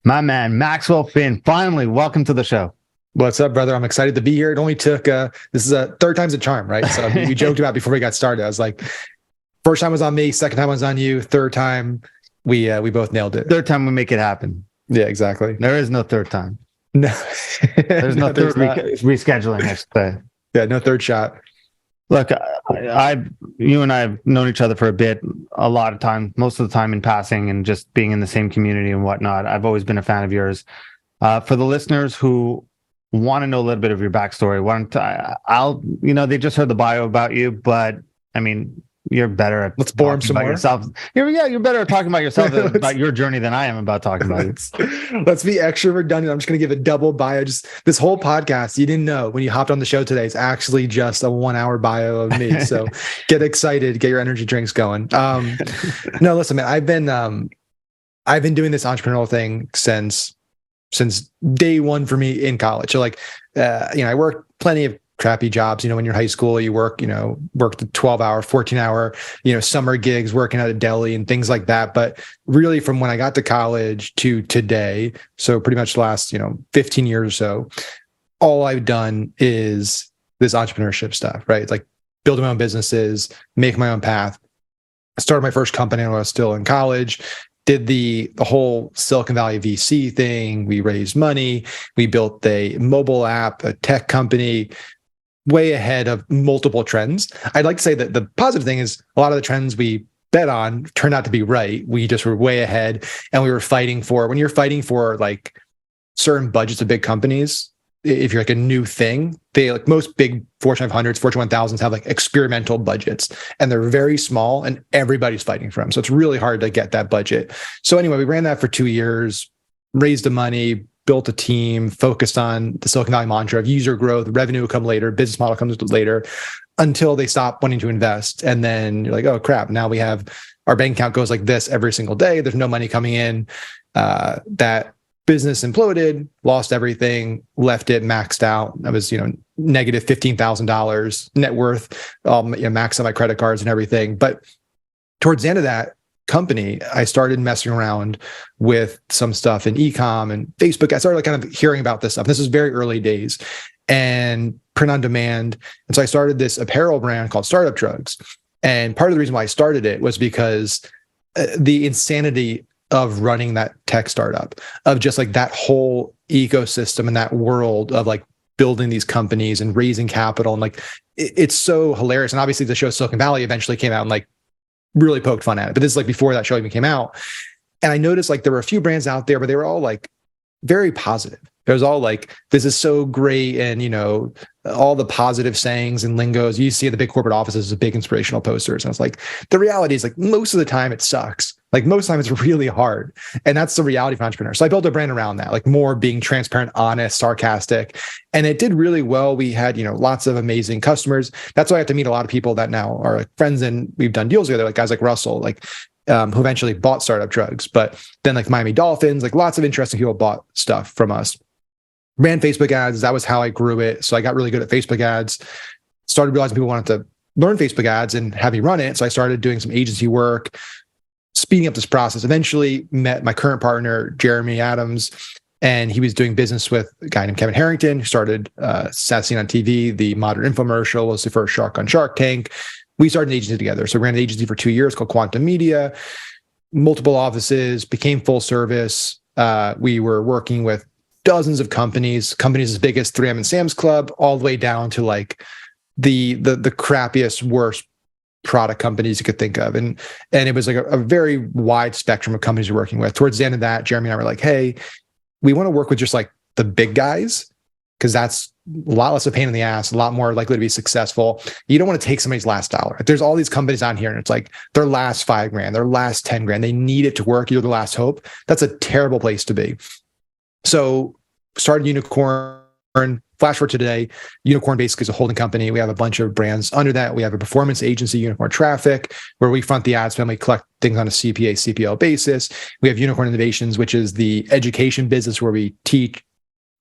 My man, Maxwell Finn, finally, welcome to the show. What's up, brother? I'm excited to be here. It only took, this is a third time's a charm, right? So we joked about before we got started. I was like, first time was on me, second time was on you, third time, we both nailed it. Third time we make it happen. Yeah, exactly. There is no third time. No. There's no third rescheduling, I should say. Yeah, no third shot. Look, you and I have known each other for a bit, a lot of time, most of the time in passing and just being in the same community and whatnot. I've always been a fan of yours. For the listeners who want to know a little bit of your backstory, they just heard the bio about you, but I mean, you're better at let's bore them some more. Yourself. You're better at talking about yourself about your journey than I am about talking about it. Let's be extra redundant. I'm just going to give a double bio. Just this whole podcast, you didn't know when you hopped on the show today, it's actually just a 1 hour bio of me. So get excited, get your energy drinks going. No, listen, man, I've been doing this entrepreneurial thing since day one for me in college. So I worked plenty of crappy jobs. When you're in high school, you work the 12-hour, 14-hour, summer gigs, working at a deli and things like that. But really from when I got to college to today, so pretty much the last, 15 years or so, all I've done is this entrepreneurship stuff, right? It's like building my own businesses, make my own path. I started my first company when I was still in college. Did the whole Silicon Valley VC thing. We raised money. We built a mobile app, a tech company, way ahead of multiple trends. I'd like to say that the positive thing is a lot of the trends we bet on turned out to be right. We just were way ahead, and we were fighting for, when you're fighting for like certain budgets of big companies, if you're like a new thing, they like most big Fortune 500s, Fortune 1000s have like experimental budgets, and they're very small and everybody's fighting for them. So it's really hard to get that budget. So anyway, we ran that for 2 years, raised the money, built a team, focused on the Silicon Valley mantra of user growth, revenue will come later, business model comes later, until they stop wanting to invest. And then you're like, oh crap, now we have our bank account goes like this every single day. There's no money coming in. That business imploded, lost everything, left it maxed out. I was, negative $15,000 net worth, maxed out my credit cards and everything. But towards the end of that company, I started messing around with some stuff in e-com and Facebook. I started kind of hearing about this stuff. This was very early days, and print on demand. And so I started this apparel brand called Startup Drugs. And part of the reason why I started it was because the insanity of running that tech startup, of just like that whole ecosystem and that world of like building these companies and raising capital. And like, it's so hilarious. And obviously the show Silicon Valley eventually came out and like really poked fun at it. But this is like before that show even came out. And I noticed like there were a few brands out there, but they were all like very positive. It was all like, this is so great. And, all the positive sayings and lingos you see at the big corporate offices, big inspirational posters. And I was like, the reality is like most of the time it sucks. Like most of the time it's really hard. And that's the reality for entrepreneurs. So I built a brand around that, like more being transparent, honest, sarcastic. And it did really well. We had, lots of amazing customers. That's why I have to meet a lot of people that now are like friends, and we've done deals together, like guys like Russell, like who eventually bought Startup Drugs. But then like Miami Dolphins, like lots of interesting people bought stuff from us. Ran Facebook ads. That was how I grew it. So I got really good at Facebook ads. Started realizing people wanted to learn Facebook ads and have me run it. So I started doing some agency work, speeding up this process. Eventually met my current partner, Jeremy Adams, and he was doing business with a guy named Kevin Harrington, who started Sassy on TV. The modern infomercial was the first Shark on Shark Tank. We started an agency together. So we ran an agency for 2 years called Quantum Media, multiple offices, became full service. We were working with dozens of companies as big as 3M and Sam's Club, all the way down to like the crappiest, worst product companies you could think of. And it was like a very wide spectrum of companies we're working with. Towards the end of that, Jeremy and I were like, hey, we want to work with just like the big guys, because that's a lot less of a pain in the ass, a lot more likely to be successful. You don't want to take somebody's last dollar. There's all these companies on here and it's like their last $5,000, their last $10,000. They need it to work. You're the last hope. That's a terrible place to be. So started Unicorn. Flash forward to today, Unicorn basically is a holding company. We have a bunch of brands under that. We have a performance agency, Unicorn Traffic, where we front the ads spend. We collect things on a CPA, CPL basis. We have Unicorn Innovations, which is the education business where we teach.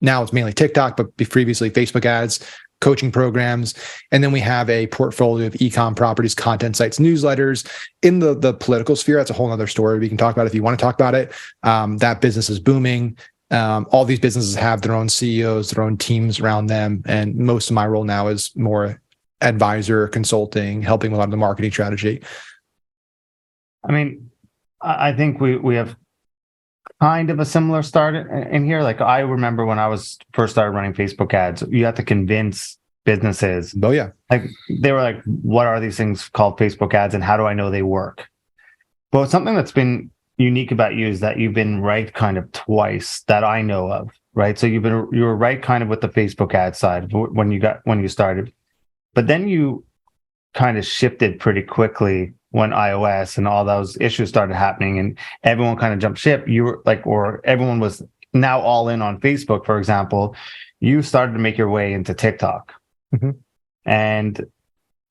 Now it's mainly TikTok, but previously Facebook ads. coaching programs. And then we have a portfolio of e-com properties, content sites, newsletters. In the political sphere, that's a whole other story. We can talk about it if you want to talk about it. That business is booming. All these businesses have their own CEOs, their own teams around them. And most of my role now is more advisor, consulting, helping with a lot of the marketing strategy. I mean, I think we have kind of a similar start in here. Like, I remember when I was first started running Facebook ads, you had to convince businesses. Oh yeah. Like, they were like, what are these things called Facebook ads and how do I know they work? But something that's been unique about you is that you've been right kind of twice that I know of, right? So you were right kind of with the Facebook ad side when you started, but then you kind of shifted pretty quickly when iOS and all those issues started happening and everyone kind of jumped ship. You were like, or everyone was now all in on Facebook, for example. You started to make your way into TikTok, and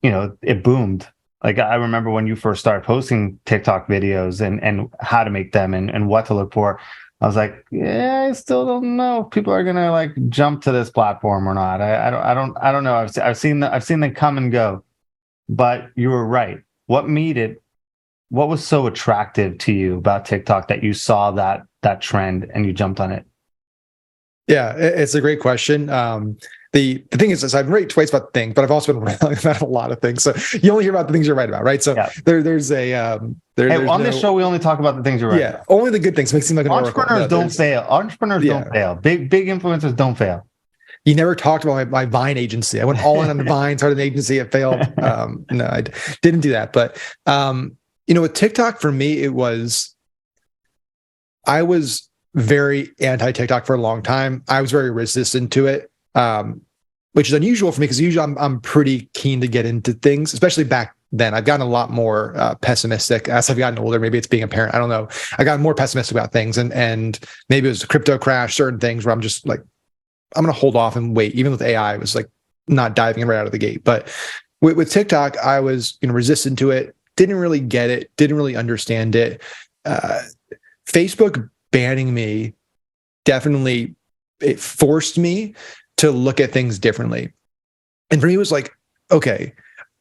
it boomed. Like, I remember when you first started posting TikTok videos and how to make them and what to look for. I was like, yeah, I still don't know if people are gonna like jump to this platform or not. I don't know. I've seen them come and go, but you were right. What was so attractive to you about TikTok that you saw that trend and you jumped on it? Yeah, it's a great question. The thing is I've been right twice about things, but I've also been wrong about a lot of things. So you only hear about the things you're right about, right? So yeah. there's this show we only talk about the things you're right about. Only the good things. Makes it seem like an entrepreneurs don't fail. Entrepreneurs don't fail. Big influencers don't fail. You never talked about my Vine agency. I went all in on the Vine, started an agency. It failed. No, I didn't do that. But with TikTok, for me, I was very anti-TikTok for a long time. I was very resistant to it, which is unusual for me because usually I'm pretty keen to get into things, especially back then. I've gotten a lot more pessimistic as I've gotten older. Maybe it's being a parent. I don't know. I got more pessimistic about things, and maybe it was a crypto crash, certain things where I'm just like, I'm going to hold off and wait. Even with AI, it was like not diving right out of the gate. But with TikTok, I was resistant to it. Didn't really get it. Didn't really understand it. Facebook banning me definitely, it forced me to look at things differently. And for me, it was like, okay,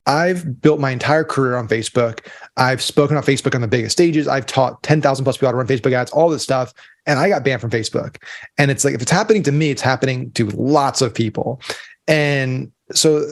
I've built my entire career on Facebook. I've spoken on Facebook on the biggest stages. I've taught 10,000 plus people how to run Facebook ads, all this stuff. And I got banned from Facebook. And it's like, if it's happening to me, it's happening to lots of people. And so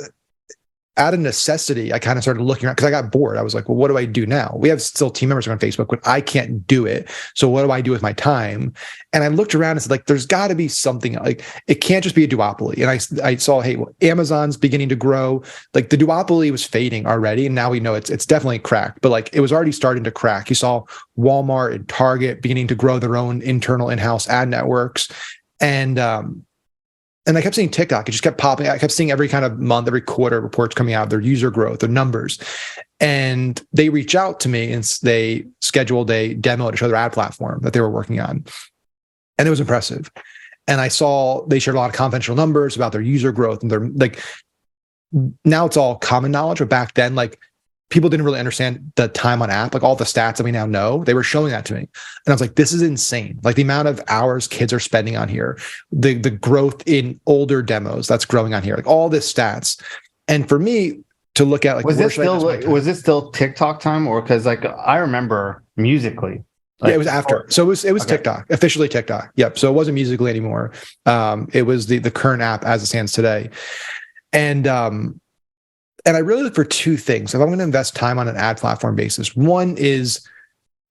out of necessity, I kind of started looking around because I got bored. I was like, well, what do I do now? We have still team members on Facebook, but I can't do it. So what do I do with my time? And I looked around and said, like, there's got to be something. Like, it can't just be a duopoly. And I saw, hey, well, Amazon's beginning to grow. Like, the duopoly was fading already, and now we know it's definitely cracked. But like, it was already starting to crack. You saw Walmart and Target beginning to grow their own internal in-house ad networks, and I kept seeing TikTok. It just kept popping. I kept seeing every kind of month, every quarter reports coming out of their user growth, their numbers. And they reach out to me and they scheduled a demo to show their ad platform that they were working on. And it was impressive. And I saw they shared a lot of confidential numbers about their user growth. And they're like, now it's all common knowledge. But back then, like, people didn't really understand the time on app, like all the stats that we now know. They were showing that to me. And I was like, this is insane. Like, the amount of hours kids are spending on here, the growth in older demos that's growing on here, like all this stats. And for me to look at, like, was this still TikTok time, or because like I remember Musically? Like, yeah, it was after. So it was okay. TikTok, officially TikTok. Yep. So it wasn't Musically anymore. It was the current app as it stands today. And I really look for two things. If I'm going to invest time on an ad platform basis, one is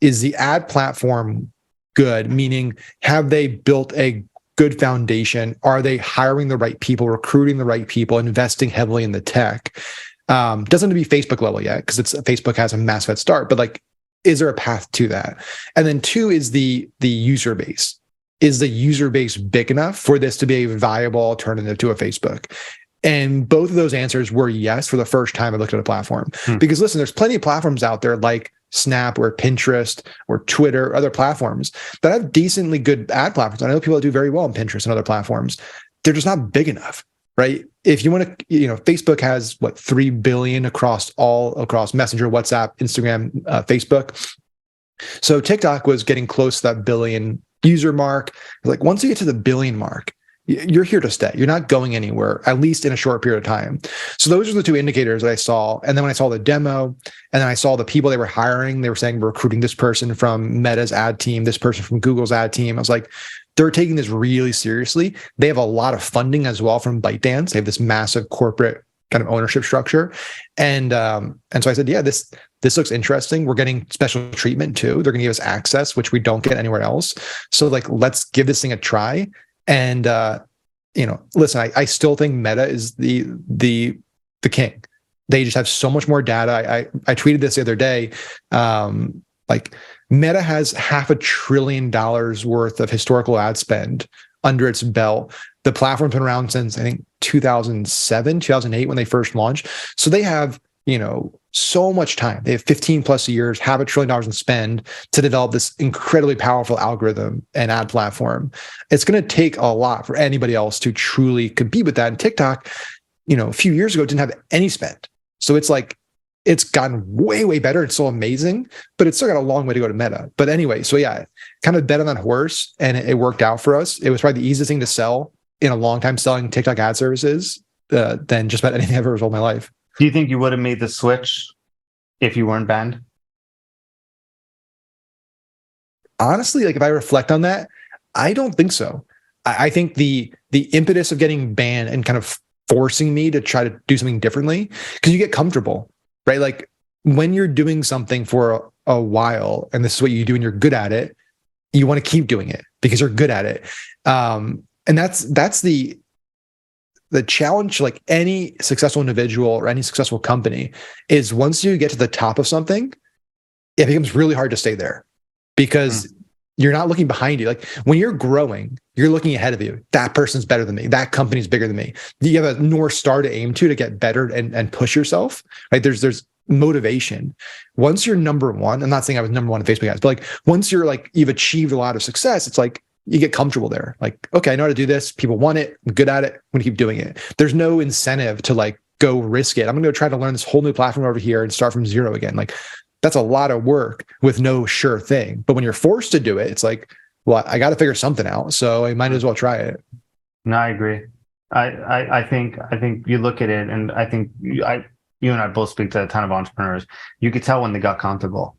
the ad platform good? Meaning, have they built a good foundation? Are they hiring the right people, recruiting the right people, investing heavily in the tech? Doesn't have to be Facebook level yet, because Facebook has a massive head start, but like, is there a path to that? And then two is the user base. Is the user base big enough for this to be a viable alternative to a Facebook? And both of those answers were yes for the first time I looked at a platform. Because listen, there's plenty of platforms out there like Snap or Pinterest or Twitter, or other platforms that have decently good ad platforms. I know people that do very well on Pinterest and other platforms. They're just not big enough, right? If you want to, Facebook has 3 billion across Messenger, WhatsApp, Instagram, Facebook. So TikTok was getting close to that billion user mark. Like, once you get to the billion mark, you're here to stay. You're not going anywhere, at least in a short period of time. So those are the two indicators that I saw. And then when I saw the demo, and then I saw the people they were hiring, they were saying we're recruiting this person from Meta's ad team, this person from Google's ad team. I was like, they're taking this really seriously. They have a lot of funding as well from ByteDance. They have this massive corporate kind of ownership structure. And so I said, yeah, this looks interesting. We're getting special treatment too. They're going to give us access, which we don't get anywhere else. So like, let's give this thing a try. And listen, I still think Meta is the king. They just have so much more data. I tweeted this the other day. Like Meta has $500 billion worth of historical ad spend under its belt. The platform's been around since I think 2007, 2008 when they first launched. So they have, so much time. They have 15 plus years, $500 billion in spend to develop this incredibly powerful algorithm and ad platform. It's going to take a lot for anybody else to truly compete with that. And TikTok, a few years ago, didn't have any spend. So it's like, it's gotten way, way better. It's so amazing, but it's still got a long way to go to Meta. But anyway, so yeah, kind of bet on that horse and it worked out for us. It was probably the easiest thing to sell in a long time selling TikTok ad services than just about anything I've ever sold in my life. Do you think you would have made the switch if you weren't banned? Honestly, like if I reflect on that, I don't think so. I think the impetus of getting banned and kind of forcing me to try to do something differently, because you get comfortable, right? Like when you're doing something for a while and this is what you do and you're good at it, you want to keep doing it because you're good at it. And that's the challenge, like any successful individual or any successful company, is once you get to the top of something, it becomes really hard to stay there because you're not looking behind you. Like when you're growing, you're looking ahead of you. That person's better than me. That company's bigger than me. You have a North Star to aim to get better and push yourself. Right? There's motivation. Once you're number one, I'm not saying I was number one in Facebook ads, but like once you've achieved a lot of success, it's like you get comfortable there. Like, okay, I know how to do this. People want it. I'm good at it. I'm going to keep doing it. There's no incentive to like go risk it. I'm going to try to learn this whole new platform over here and start from zero again. Like that's a lot of work with no sure thing. But when you're forced to do it, it's like, well, I got to figure something out. So I might as well try it. No, I agree. I think you look at it, and I think you and I both speak to a ton of entrepreneurs. You could tell when they got comfortable.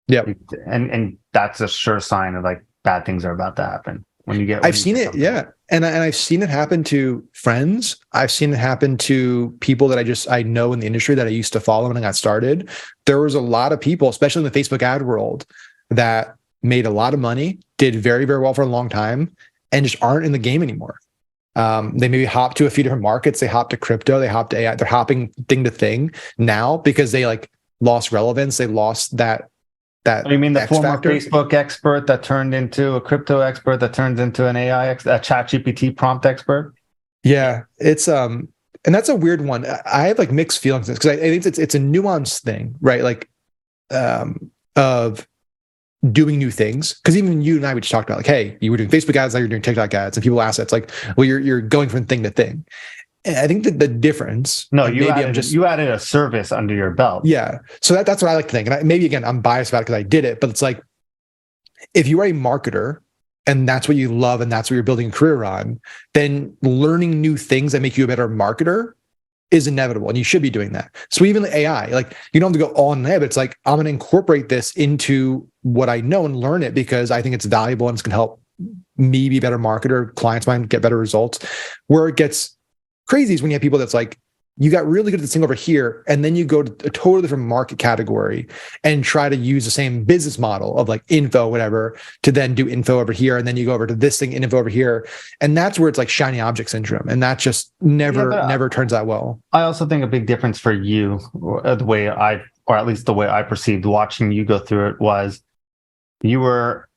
Yeah. And that's a sure sign of like bad things are about to happen. I've seen it. Yeah. And I've seen it happen to friends. I've seen it happen to people that I know in the industry that I used to follow when I got started. There was a lot of people, especially in the Facebook ad world, that made a lot of money, did very, very well for a long time, and just aren't in the game anymore. They maybe hop to a few different markets. They hop to crypto. They hop to AI. They're hopping thing to thing now because they like lost relevance. They lost that. You mean the X former factor? Facebook expert that turned into a crypto expert that turned into an AI a ChatGPT prompt expert? Yeah, it's and that's a weird one. I have like mixed feelings because I think it's a nuanced thing, right? Like of doing new things. Because even you and I, we just talked about like, hey, you were doing Facebook ads, now you're doing TikTok ads, and people ask that. It's like, well, you're going from thing to thing. And I think that the difference. No, you added a service under your belt. Yeah, so that's what I like to think. And maybe again, I'm biased about it because I did it, but it's like if you are a marketer and that's what you love and that's what you're building a career on, then learning new things that make you a better marketer is inevitable, and you should be doing that. So even the AI, like you don't have to go all in there, but it's like I'm going to incorporate this into what I know and learn it because I think it's valuable and it's going to help me be a better marketer. Clients might get better results. Where it gets crazy is when you have people that's like, you got really good at this thing over here, and then you go to a totally different market category and try to use the same business model of like info, whatever, to then do info over here. And then you go over to this thing, info over here. And that's where it's like shiny object syndrome. And that just never turns out well. I also think a big difference for you, or at least the way I perceived watching you go through it, was you were,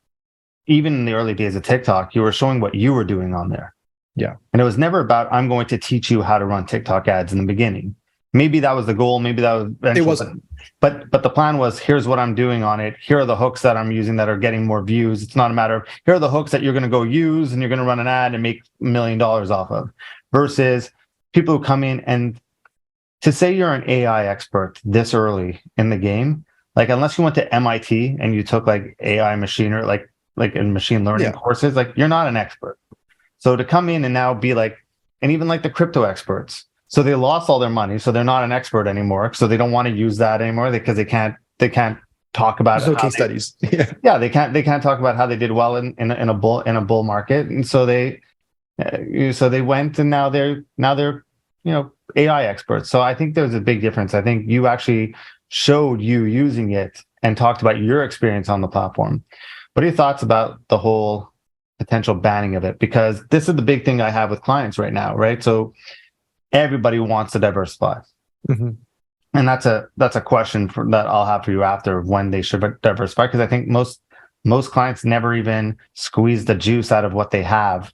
even in the early days of TikTok, you were showing what you were doing on there. Yeah. And it was never about, I'm going to teach you how to run TikTok ads in the beginning. Maybe that was the goal. Maybe that was eventual, it wasn't. But the plan was, here's what I'm doing on it. Here are the hooks that I'm using that are getting more views. It's not a matter of, here are the hooks that you're going to go use and you're going to run an ad and make $1 million off of, versus people who come in and to say you're an AI expert this early in the game, like unless you went to MIT and you took like AI machine or like in machine learning courses, like you're not an expert. So to come in and now be like, and even like the crypto experts, so they lost all their money, so they're not an expert anymore, so they don't want to use that anymore because they can't talk about There's no case studies. Yeah, they can't talk about how they did well in a bull market, and so they went, and now they're AI experts. So I think there's a big difference. I think you actually showed you using it and talked about your experience on the platform. What are your thoughts about the whole potential banning of it? Because this is the big thing I have with clients right now, right? So everybody wants to diversify. Mm-hmm. And that's a question that I'll have for you after, when they should diversify, because I think most clients never even squeeze the juice out of what they have,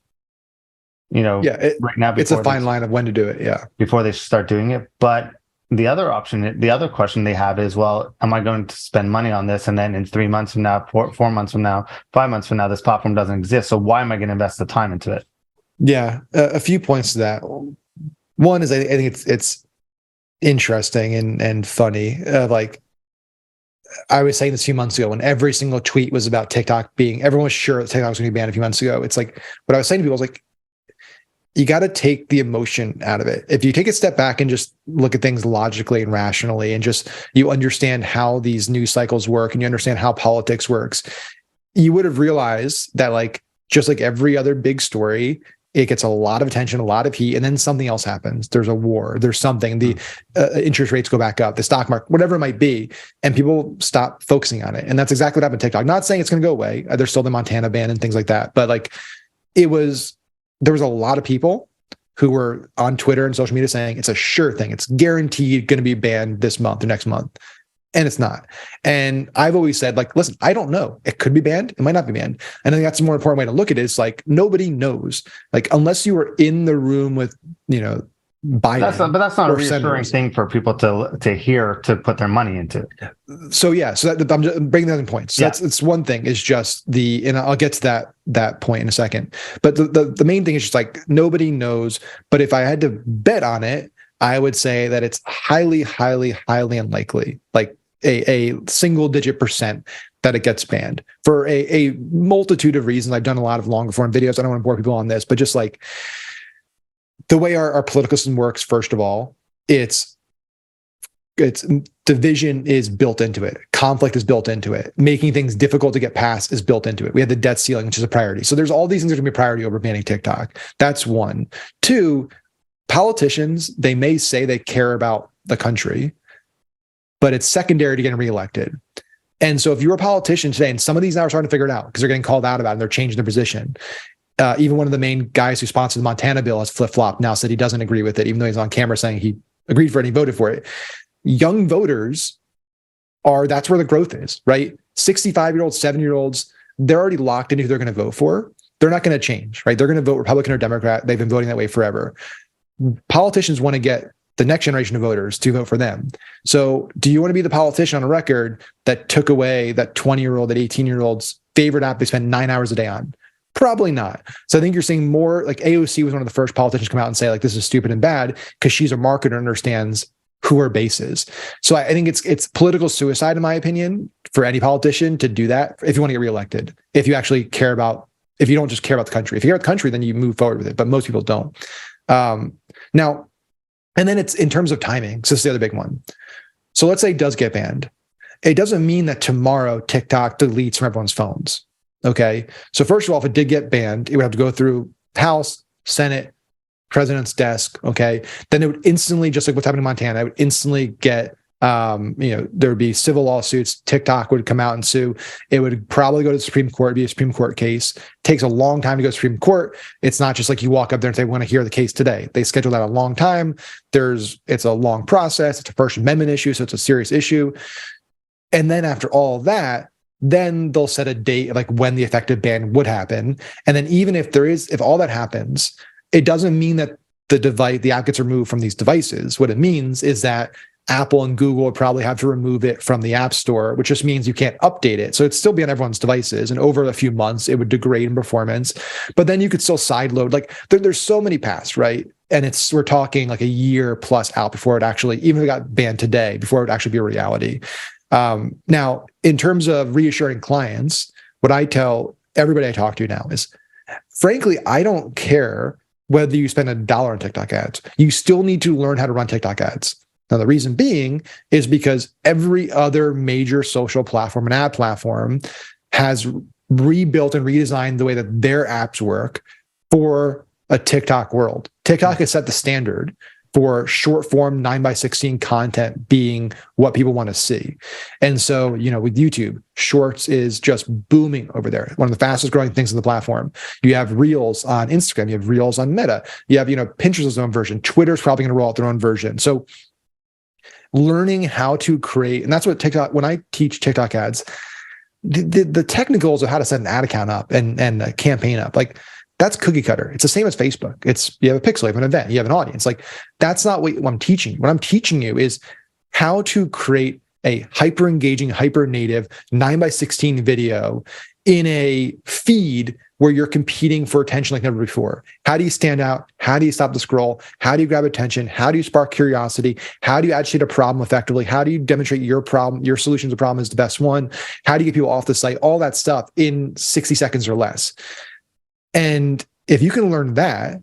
right now. It's a fine line of when to do it. Yeah. Before they start doing it. But the other question they have is, well, am I going to spend money on this? And then in 3 months from now, 4 months from now, 5 months from now, this platform doesn't exist. So why am I going to invest the time into it? Yeah. A few points to that. One is I think it's interesting and funny. Like I was saying this a few months ago when every single tweet was about TikTok everyone was sure that TikTok was going to be banned a few months ago. It's like, what I was saying to people was like, you got to take the emotion out of it. If you take a step back and just look at things logically and rationally, and just you understand how these news cycles work and you understand how politics works, you would have realized that, like, just like every other big story, it gets a lot of attention, a lot of heat, and then something else happens. There's a war, there's something, the interest rates go back up, the stock market, whatever it might be, and people stop focusing on it. And that's exactly what happened to TikTok. Not saying it's going to go away. There's still the Montana ban and things like that. But like, there was a lot of people who were on Twitter and social media saying it's a sure thing. It's guaranteed going to be banned this month or next month. And it's not. And I've always said, like, listen, I don't know. It could be banned. It might not be banned. And I think that's a more important way to look at it. It's like, nobody knows. Like, unless you were in the room with, Biden. That's not a reassuring thing for people to hear, to put their money into. So yeah, so I'm just bringing that in points. So that's one thing, is just and I'll get to that point in a second. But the main thing is just like, nobody knows. But if I had to bet on it, I would say that it's highly, highly, highly unlikely, like a single digit % that it gets banned, for a multitude of reasons. I've done a lot of longer form videos. I don't want to bore people on this, but just like the way our political system works, first of all, it's division is built into it. Conflict is built into it. Making things difficult to get past is built into it. We have the debt ceiling, which is a priority. So there's all these things that are going to be a priority over banning TikTok. That's one. Two, politicians, they may say they care about the country, but it's secondary to getting reelected. And so if you're a politician today, and some of these now are starting to figure it out because they're getting called out about it and they're changing their position. Even one of the main guys who sponsored the Montana bill has flip-flopped now, said he doesn't agree with it, even though he's on camera saying he agreed for it and he voted for it. Young voters that's where the growth is, right? 65-year-olds, 70-year-olds, they're already locked into who they're going to vote for. They're not going to change, right? They're going to vote Republican or Democrat. They've been voting that way forever. Politicians want to get the next generation of voters to vote for them. So do you want to be the politician on a record that took away that 20-year-old, that 18-year-old's favorite app they spend 9 hours a day on? Probably not. So I think you're seeing more, like AOC was one of the first politicians to come out and say, like, this is stupid and bad, because she's a marketer and understands who her base is. So I think it's political suicide, in my opinion, for any politician to do that if you want to get reelected. If you actually care about, if you don't just care about the country. If you care about the country, then you move forward with it. But most people don't. Now, and then it's in terms of timing. So this is the other big one. So let's say it does get banned. It doesn't mean that tomorrow TikTok deletes from everyone's phones. Okay. So first of all, if it did get banned, it would have to go through House, Senate, President's desk. Okay. Then it would instantly, just like what's happening in Montana, it would instantly get, there would be civil lawsuits. TikTok would come out and sue. It would probably go to the Supreme Court, be a Supreme Court case. It takes a long time to go to Supreme Court. It's not just like you walk up there and say, we want to hear the case today. They schedule that a long time. It's a long process. It's a First Amendment issue. So it's a serious issue. And then after all that, then they'll set a date, like when the effective ban would happen. And then even if all that happens, it doesn't mean that the app gets removed from these devices. What it means is that Apple and Google would probably have to remove it from the App Store, which just means you can't update it. So it'd still be on everyone's devices. And over a few months, it would degrade in performance. But then you could still sideload. Like there's so many paths, right? And we're talking like a year plus out before it actually, even if it got banned today, before it would actually be a reality. Now, in terms of reassuring clients, what I tell everybody I talk to now is Frankly, I don't care whether you spend $1 on TikTok ads. You still need to learn how to run TikTok ads. Now, the reason being is because every other major social platform and ad platform has rebuilt and redesigned the way that their apps work for a TikTok world. TikTok has set the standard for short form 9:16 content being what people want to see. And so, with YouTube, Shorts is just booming over there. One of the fastest growing things on the platform. You have Reels on Instagram, you have Reels on Meta, you have, Pinterest has their own version. Twitter's probably going to roll out their own version. So learning how to create, and that's what TikTok, when I teach TikTok ads, the technicals of how to set an ad account up and a campaign up, like that's cookie cutter. It's the same as Facebook. It's, you have a pixel, you have an event, you have an audience. Like that's not what I'm teaching you. What I'm teaching you is how to create a hyper engaging, hyper native 9:16 video in a feed where you're competing for attention like never before. How do you stand out? How do you stop the scroll? How do you grab attention? How do you spark curiosity? How do you agitate a problem effectively? How do you demonstrate your problem, your solution to the problem is the best one? How do you get people off the site? All that stuff in 60 seconds or less. And if you can learn that,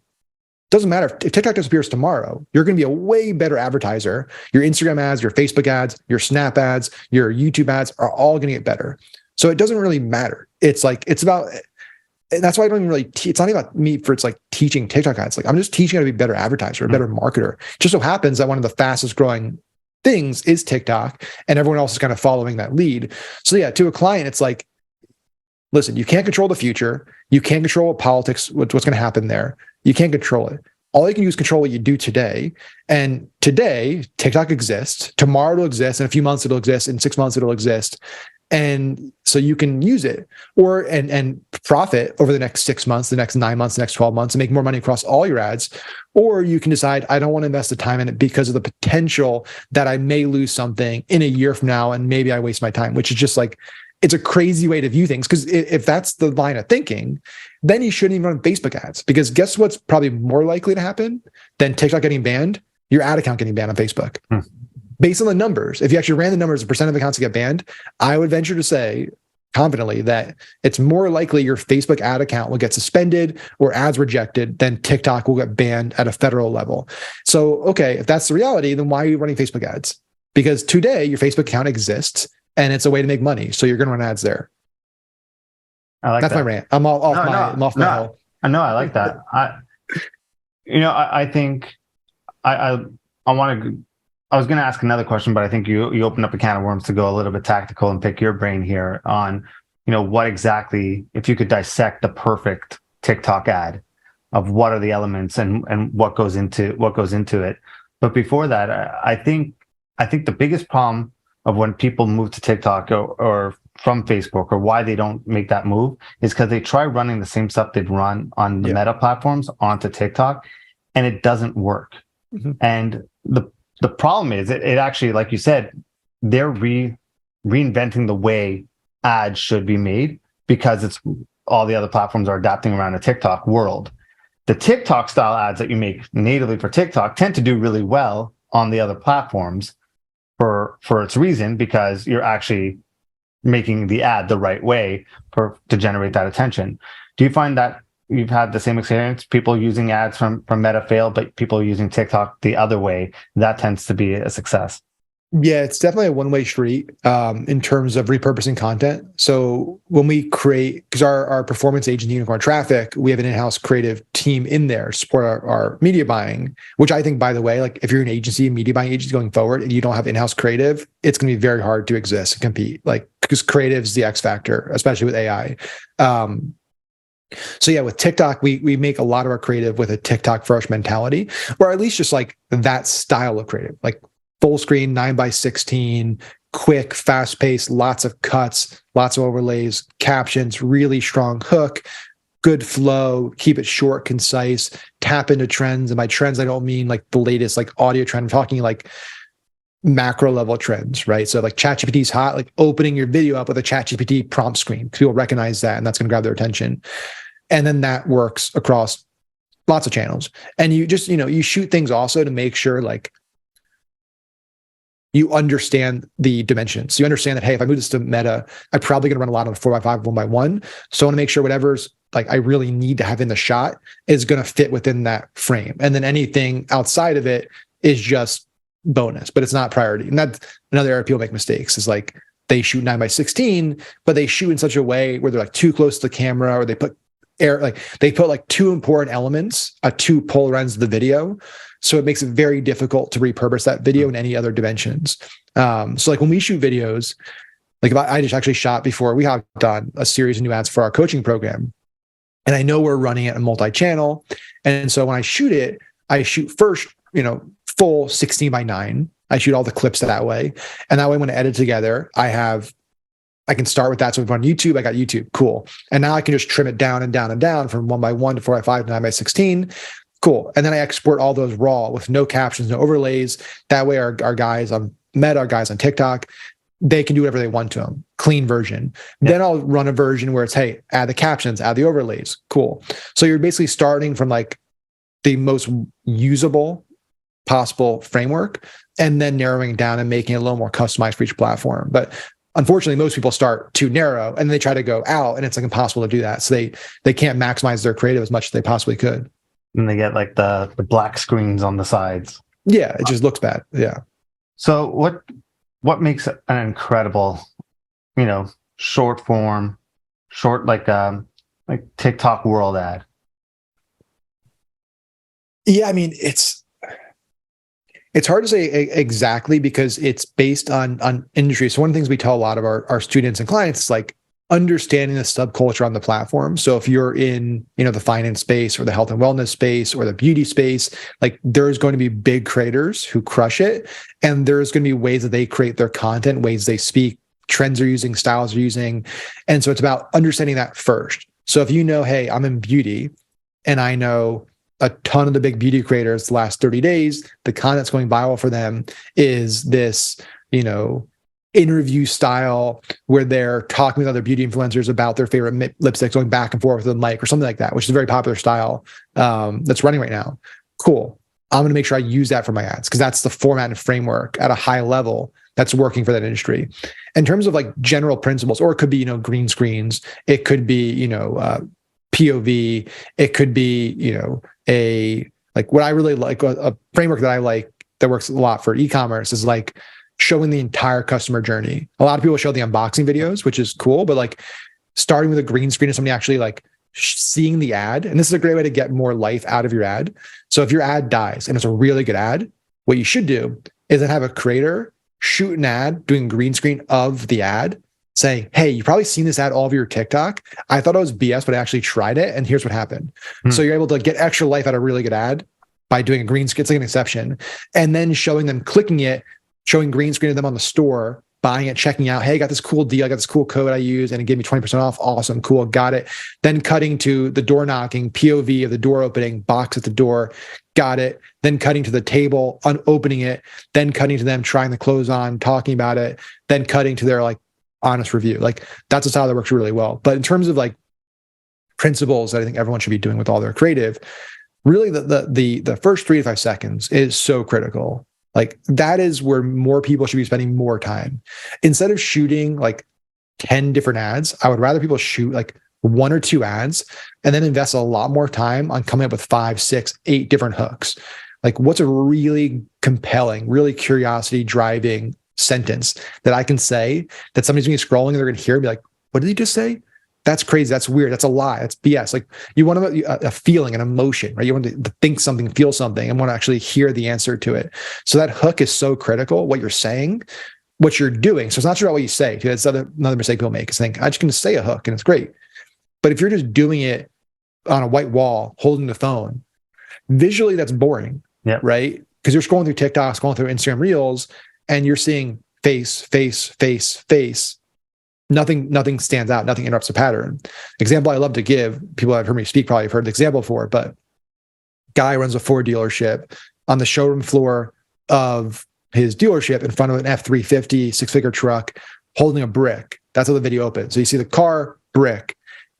doesn't matter if TikTok disappears tomorrow, you're going to be a way better advertiser. Your Instagram ads, your Facebook ads, your Snap ads, your YouTube ads are all going to get better. So it doesn't really matter. It's about, and that's why I don't even really, it's not about me for, it's like teaching TikTok ads. Like I'm just teaching how to be a better advertiser, a better marketer. It just so happens that one of the fastest growing things is TikTok and everyone else is kind of following that lead. So yeah, to a client, it's like, listen, you can't control the future. You can't control politics, what's going to happen there. You can't control it. All you can do is control what you do today. And today, TikTok exists. Tomorrow it'll exist. In a few months it'll exist. In 6 months it'll exist. And so you can use it or and profit over the next 6 months, the next 9 months, the next 12 months, and make more money across all your ads. Or you can decide, I don't want to invest the time in it because of the potential that I may lose something in a year from now and maybe I waste my time, which is just like, it's a crazy way to view things. Because if that's the line of thinking, then you shouldn't even run Facebook ads. Because guess what's probably more likely to happen than TikTok getting banned? Your ad account getting banned on Facebook. Based on the numbers, if you actually ran the numbers, the percent of accounts that get banned, I would venture to say confidently that it's more likely your Facebook ad account will get suspended or ads rejected than TikTok will get banned at a federal level. So, okay, if that's the reality, then why are you running Facebook ads? Because today your Facebook account exists and it's a way to make money. So you're going to run ads there. I like that's that. My rant. I'm off my hill. No, I like that. I think I want to. I was going to ask another question, but I think you opened up a can of worms to go a little bit tactical and pick your brain here on, what exactly, if you could dissect the perfect TikTok ad of what are the elements and what goes into it. But before that, I think the biggest problem of when people move to TikTok or from Facebook or why they don't make that move is because they try running the same stuff they'd run on the Meta platforms onto TikTok and it doesn't work. Mm-hmm. And the problem is it actually, like you said, they're reinventing the way ads should be made because it's all the other platforms are adapting around a TikTok world. The TikTok style ads that you make natively for TikTok tend to do really well on the other platforms for its reason, because you're actually making the ad the right way to generate that attention. Do you find that you've had the same experience? People using ads from Meta fail, but people using TikTok the other way, that tends to be a success. Yeah, it's definitely a one-way street in terms of repurposing content. So when we create, because our performance agent, Unicorn Traffic, we have an in-house creative team in there to support our media buying, which I think, by the way, like if you're an agency, a media buying agency going forward, and you don't have in-house creative, it's going to be very hard to exist and compete. Like, because creative's the X factor, especially with AI. So yeah, with TikTok, we make a lot of our creative with a TikTok first mentality, or at least just like that style of creative, like full screen, 9:16, quick, fast paced, lots of cuts, lots of overlays, captions, really strong hook, good flow, keep it short, concise, tap into trends. And by trends, I don't mean like the latest like audio trend. I'm talking like macro level trends, right? So like ChatGPT is hot, like opening your video up with a ChatGPT prompt screen. People recognize that and that's going to grab their attention. And then that works across lots of channels. And you just, you shoot things also to make sure like you understand the dimensions. So you understand that, hey, if I move this to meta, I'm probably going to run a lot on a 4x5, 1x1. So I want to make sure whatever's like I really need to have in the shot is going to fit within that frame. And then anything outside of it is just bonus, but it's not priority. And that's another area people make mistakes is like they shoot 9x16, but they shoot in such a way where they're like too close to the camera, or they put like two important elements at two polar ends of the video. So it makes it very difficult to repurpose that video in any other dimensions. So like when we shoot videos, like if I just actually shot before we have done a series of new ads for our coaching program, and I know we're running it in multi-channel. And so when I shoot first, full 16:9. I shoot all the clips that way. And that way, when I edit together, I can start with that. So if I'm on YouTube, I got YouTube. Cool. And now I can just trim it down and down and down from 1x1 to 4x5 to 9x16. Cool. And then I export all those raw with no captions, no overlays. That way, our guys on Meta, our guys on TikTok, they can do whatever they want to them. Clean version. Yeah. Then I'll run a version where it's, hey, add the captions, add the overlays. Cool. So you're basically starting from like the most usable possible framework and then narrowing it down and making it a little more customized for each platform. But unfortunately, most people start too narrow and they try to go out, and it's like impossible to do that. So they can't maximize their creative as much as they possibly could. And they get like the black screens on the sides. Yeah, it just looks bad. Yeah. So what makes an incredible, short form, like TikTok world ad? Yeah, I mean, it's hard to say exactly because it's based on industry. So one of the things we tell a lot of our students and clients is like understanding the subculture on the platform. So if you're in, the finance space or the health and wellness space or the beauty space, like there's going to be big creators who crush it. And there's going to be ways that they create their content, ways they speak, trends they're using, styles they're using. And so it's about understanding that first. So if hey, I'm in beauty and I know a ton of the big beauty creators the last 30 days, the content's going viral for them is this, interview style where they're talking with other beauty influencers about their favorite lipsticks, going back and forth with the mic or something like that, which is a very popular style that's running right now. Cool. I'm going to make sure I use that for my ads because that's the format and framework at a high level that's working for that industry. In terms of like general principles, or it could be, green screens, it could be, POV, it could be, what I really like, a framework that I like that works a lot for e-commerce is like showing the entire customer journey. A lot of people show the unboxing videos, which is cool, but like starting with a green screen and somebody actually like seeing the ad. And this is a great way to get more life out of your ad. So if your ad dies and it's a really good ad, what you should do is then have a creator shoot an ad doing green screen of the ad saying, hey, you've probably seen this ad all over your TikTok. I thought it was BS, but I actually tried it. And here's what happened. So you're able to get extra life out of a really good ad by doing a green screen. It's like an exception. And then showing them clicking it, showing green screen of them on the store, buying it, checking out, hey, I got this cool deal. I got this cool code I use and it gave me 20% off. Awesome. Cool. Got it. Then cutting to the door knocking, POV of the door opening, box at the door. Got it. Then cutting to the table, opening it, then cutting to them trying the clothes on, talking about it, then cutting to their like honest review. Like that's a style that works really well. But in terms of like principles that I think everyone should be doing with all their creative, really the first 3 to 5 seconds is so critical. Like that is where more people should be spending more time. Instead of shooting like 10 different ads, I would rather people shoot like 1 or 2 ads and then invest a lot more time on coming up with 5, 6, 8 different hooks. Like what's a really compelling, really curiosity driving sentence that I can say that somebody's going to be scrolling and they're going to hear and be like, what did he just say? That's crazy. That's weird. That's a lie. That's BS. Like you want a feeling, an emotion, right? You want to think something, feel something, and want to actually hear the answer to it. So that hook is so critical. What you're saying, what you're doing. So it's not just about what you say. That's another mistake people make is think, I'm just going to say a hook and it's great. But if you're just doing it on a white wall, holding the phone, visually that's boring, right? Because you're scrolling through TikTok, scrolling through Instagram Reels, and you're seeing face, face, face, face. Nothing stands out. Nothing interrupts the pattern. Example I love to give, people that have heard me speak probably have heard the example before, but guy runs a Ford dealership on the showroom floor of his dealership in front of an F-350 6-figure truck holding a brick. That's how the video opens. So you see the car, brick,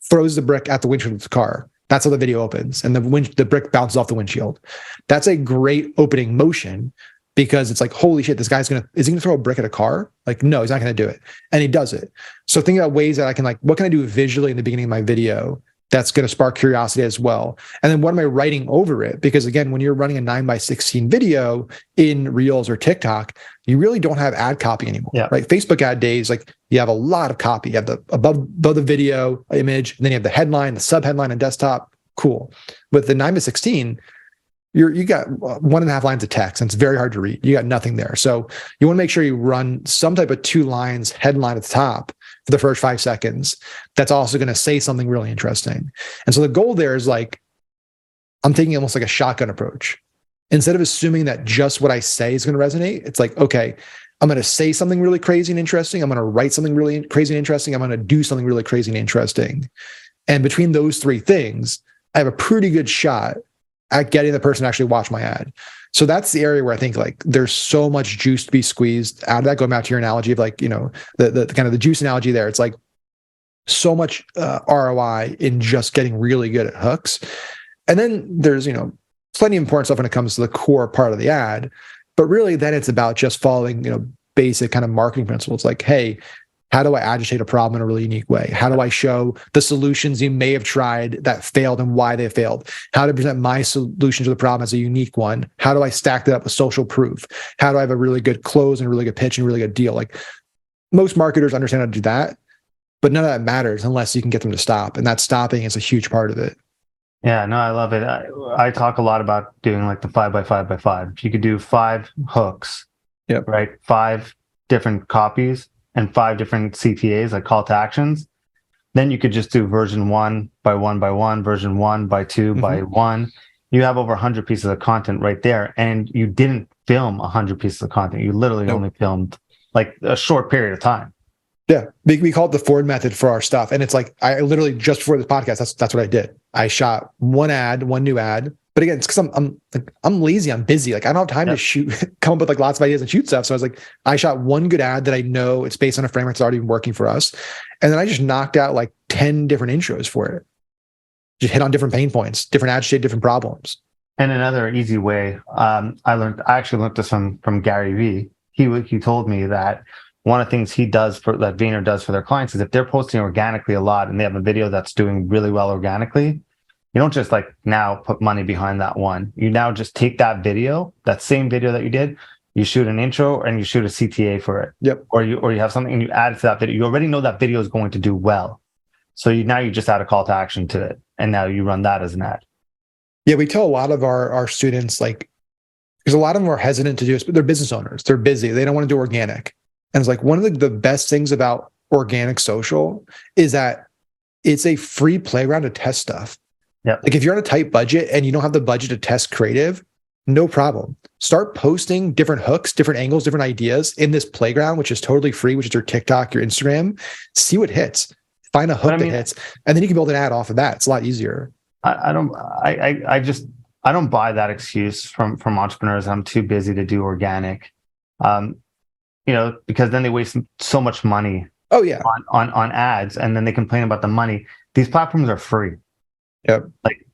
throws the brick at the windshield of the car. That's how the video opens. And the brick bounces off the windshield. That's a great opening motion. because it's like, holy shit, this guy's is he gonna throw a brick at a car? Like, no, he's not gonna do it. And he does it. So think about ways that I can like, what can I do visually in the beginning of my video that's going to spark curiosity as well? And then what am I writing over it? Because again, when you're running a 9:16 video in Reels or TikTok, you really don't have ad copy anymore, right? Facebook ad days, like you have a lot of copy. You have the above the video image, and then you have the headline, the sub headline on desktop. Cool. With the 9:16, you got 1.5 lines of text, and it's very hard to read. You got nothing there. So you want to make sure you run some type of 2 lines headline at the top for the first 5 seconds. That's also going to say something really interesting. And so the goal there is like, I'm taking almost like a shotgun approach. Instead of assuming that just what I say is going to resonate, it's like, okay, I'm going to say something really crazy and interesting. I'm going to write something really crazy and interesting. I'm going to do something really crazy and interesting. And between those 3 things, I have a pretty good shot at getting the person to actually watch my ad. So that's the area where I think like there's so much juice to be squeezed out of that. Going back to your analogy of like, the kind of the juice analogy there, it's like so much ROI in just getting really good at hooks. And then there's, plenty of important stuff when it comes to the core part of the ad, but really then it's about just following, basic kind of marketing principles. Like, hey, how do I agitate a problem in a really unique way? How do I show the solutions you may have tried that failed and why they failed? How to present my solution to the problem as a unique one? How do I stack that up with social proof? How do I have a really good close and a really good pitch and a really good deal? Like most marketers understand how to do that, but none of that matters unless you can get them to stop. And that stopping is a huge part of it. Yeah, no, I love it. I talk a lot about doing like the 5x5x5. If you could do 5 hooks, right? 5 different copies and 5 different CTAs, like call to actions, then you could just do version 1 by 1 by 1, version 1 by 2 by 1. You have over 100 pieces of content right there. And you didn't film 100 pieces of content. You literally only filmed like a short period of time. Yeah. We call it the Ford method for our stuff. And it's like, I literally just before this podcast, that's what I did. I shot one new ad. But again, it's because I'm lazy, I'm busy. Like I don't have time to shoot, come up with like lots of ideas and shoot stuff. So I was like, I shot one good ad that I know it's based on a framework that's already been working for us. And then I just knocked out like 10 different intros for it. Just hit on different pain points, different agitate, different problems. And another easy way, I actually learned this from Gary V. He told me that one of the things that Vayner does for their clients is if they're posting organically a lot and they have a video that's doing really well organically, you don't just like now put money behind that one. You now just take that video, that same video that you did, you shoot an intro and you shoot a CTA for it. Yep. Or you have something and you add it to that video. You already know that video is going to do well. So you just add a call to action to it. And now you run that as an ad. Yeah, we tell a lot of our students, like, because a lot of them are hesitant to do this, but they're business owners. They're busy. They don't want to do organic. And it's like one of the best things about organic social is that it's a free playground to test stuff. Yeah. Like if you're on a tight budget and you don't have the budget to test creative, no problem. Start posting different hooks, different angles, different ideas in this playground, which is totally free, which is your TikTok, your Instagram. See what hits. Find a hook that hits, and then you can build an ad off of that. It's a lot easier. I don't buy that excuse from entrepreneurs. I'm too busy to do organic, because then they waste so much money. Oh yeah, on ads, and then they complain about the money. These platforms are free. Yep. Like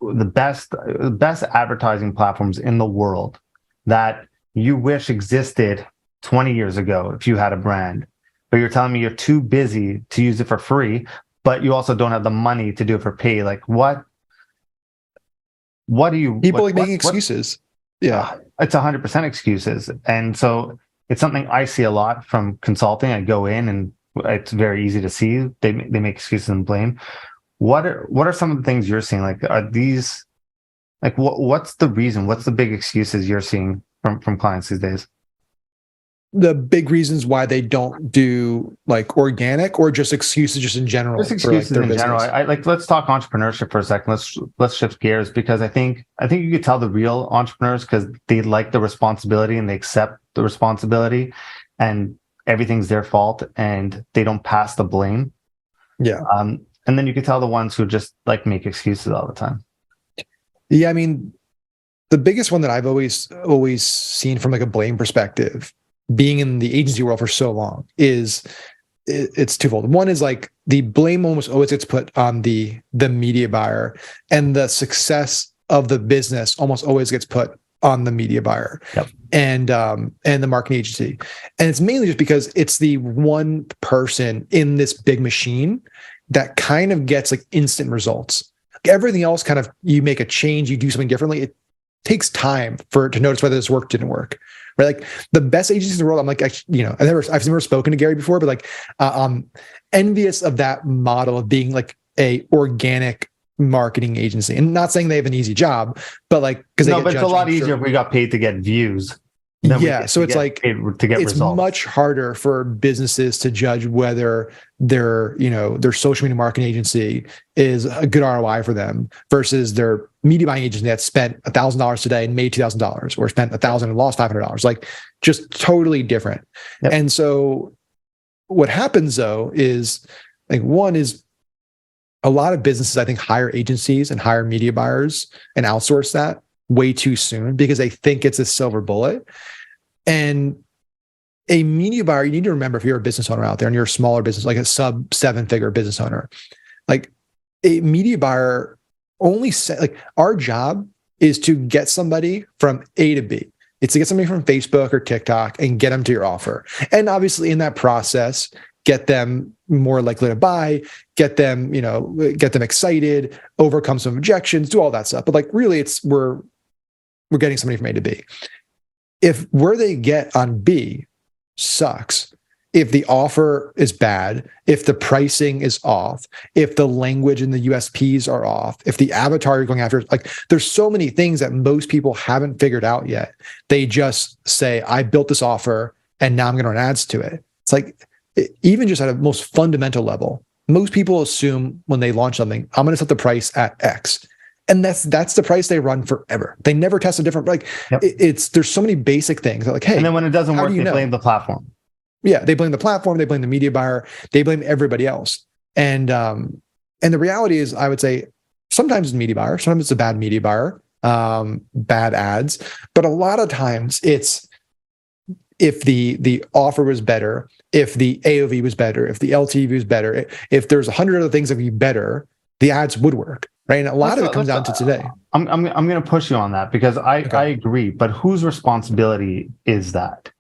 the best advertising platforms in the world that you wish existed 20 years ago if you had a brand, but you're telling me you're too busy to use it for free, but you also don't have the money to do it for pay. Like what do you... People making excuses. Yeah. It's 100% excuses. And so it's something I see a lot from consulting. I go in and it's very easy to see. They make excuses and blame. What are some of the things you're seeing? Like, are these, like, what's the reason? What's the big excuses you're seeing from clients these days? The big reasons why they don't do like organic, or just excuses just in general? Just excuses in general. Let's talk entrepreneurship for a second. Let's shift gears, because I think you could tell the real entrepreneurs because they like the responsibility and they accept the responsibility and everything's their fault and they don't pass the blame. Yeah. And then you could tell the ones who just like make excuses all the time. Yeah, I mean, the biggest one that I've always seen from like a blame perspective, being in the agency world for so long, is it's twofold. One is like the blame almost always gets put on the media buyer, and the success of the business almost always gets put on the media buyer and the marketing agency. And it's mainly just because it's the one person in this big machine that kind of gets like instant results. Everything else kind of, you make a change, you do something differently. It takes time to notice whether this work didn't work. Right? Like the best agencies in the world, I'm like, you know, I've never spoken to Gary before, but like, I'm envious of that model of being like a organic marketing agency, and not saying they have an easy job, but like, because but it's a lot easier if we got paid to get views. So it's like to get it's results. much harder for businesses to judge whether their social media marketing agency is a good ROI for them versus their media buying agency that spent $1,000 today and made $2,000, or spent $1,000 and lost $500. Like, just totally different. Yep. And so what happens though is, like, one is, a lot of businesses, I think, hire agencies and hire media buyers and outsource that way too soon because they think it's a silver bullet. And a media buyer, you need to remember, if you're a business owner out there and you're a smaller business, like a sub 7-figure business owner, like, a media buyer only like, our job is to get somebody from A to B. It's to get somebody from Facebook or TikTok and get them to your offer. And obviously in that process, get them more likely to buy, get them excited, overcome some objections, do all that stuff. But like, really, we're getting somebody from A to B. If where they get on B sucks, if the offer is bad, if the pricing is off, if the language and the USPs are off, if the avatar you're going after, like, there's so many things that most people haven't figured out yet. They just say, I built this offer and now I'm going to run ads to it. It's like, even just at a most fundamental level, most people assume when they launch something, I'm going to set the price at X. And that's the price they run forever. They never test a different, like, there's so many basic things that, like, hey, and then when it doesn't work, they blame the platform. Yeah. They blame the platform. They blame the media buyer. They blame everybody else. And the reality is, I would say, sometimes it's media buyer, sometimes it's a bad media buyer, bad ads, but a lot of times it's, if the offer was better, if the AOV was better, if the LTV was better, if there's 100 other things that would be better, the ads would work. Right. And a lot of it comes down to today. I'm going to push you on that, because I agree. But whose responsibility is that?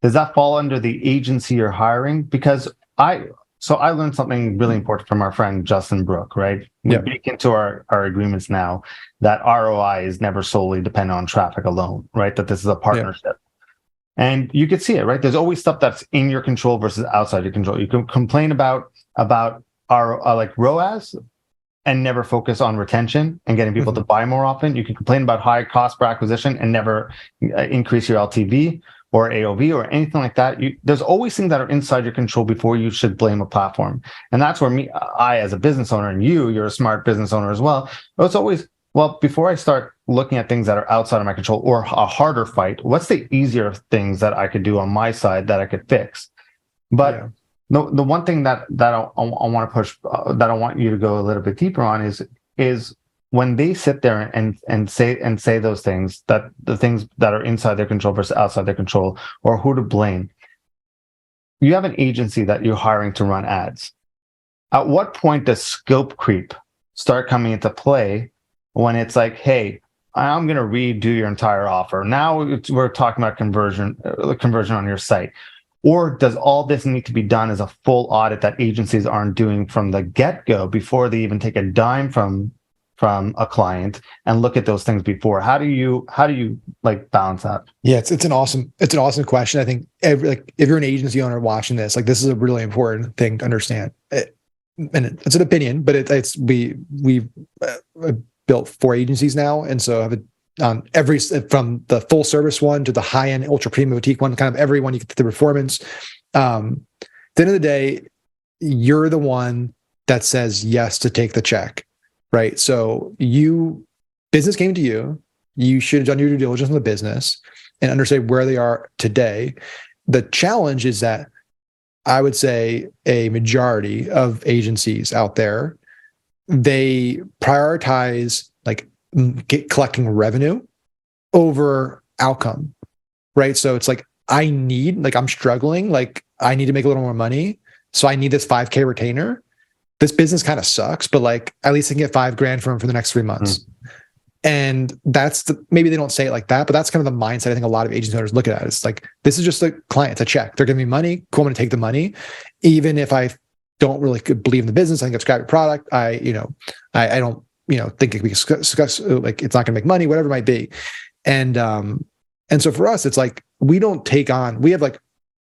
Does that fall under the agency you're hiring? Because I learned something really important from our friend Justin Brook, right? We bake into our agreements now that ROI is never solely dependent on traffic alone, right? That this is a partnership. Yeah. And you can see it, right? There's always stuff that's in your control versus outside your control. You can complain about our like ROAS and never focus on retention and getting people to buy more often. You can complain about high cost per acquisition and never increase your LTV or AOV or anything like that. There's always things that are inside your control before you should blame a platform. And that's where I as a business owner, and you're a smart business owner as well. It's always, well, before I start looking at things that are outside of my control or a harder fight, what's the easier things that I could do on my side that I could fix? But the one thing that I want to push, that I want you to go a little bit deeper on is when they sit there and say those things, that the things that are inside their control versus outside their control, or who to blame. You have an agency that you're hiring to run ads. At what point does scope creep start coming into play, when it's like, hey, I'm going to redo your entire offer? Now we're talking about conversion on your site. Or does all this need to be done as a full audit that agencies aren't doing from the get-go before they even take a dime from a client, and look at those things before? How do you like balance that? Yeah, it's an awesome question. I think if you're an agency owner watching this, like, this is a really important thing to understand. And it's an opinion, but we've built 4 agencies now, and so I have every, from the full service one to the high end ultra premium boutique one, kind of every one you get the performance. At the end of the day, you're the one that says yes to take the check, right? So business came to you, you should have done your due diligence on the business and understand where they are today. The challenge is that I would say a majority of agencies out there, they prioritize like collecting revenue over outcome, right? So it's like, I'm struggling, like, I need to make a little more money, so I need this 5K retainer. This business kind of sucks, but like, at least I can get $5,000 from for the next 3 months. And that's maybe they don't say it like that, but that's kind of the mindset I think a lot of agency owners look at it. It's like, this is just a client, it's a check. They're giving me money. Cool, I'm going to take the money. Even if I don't really believe in the business, I think it's a crappy product. I don't, think it can be like it's not going to make money, whatever it might be. And so for us, it's like, we don't take on, we have like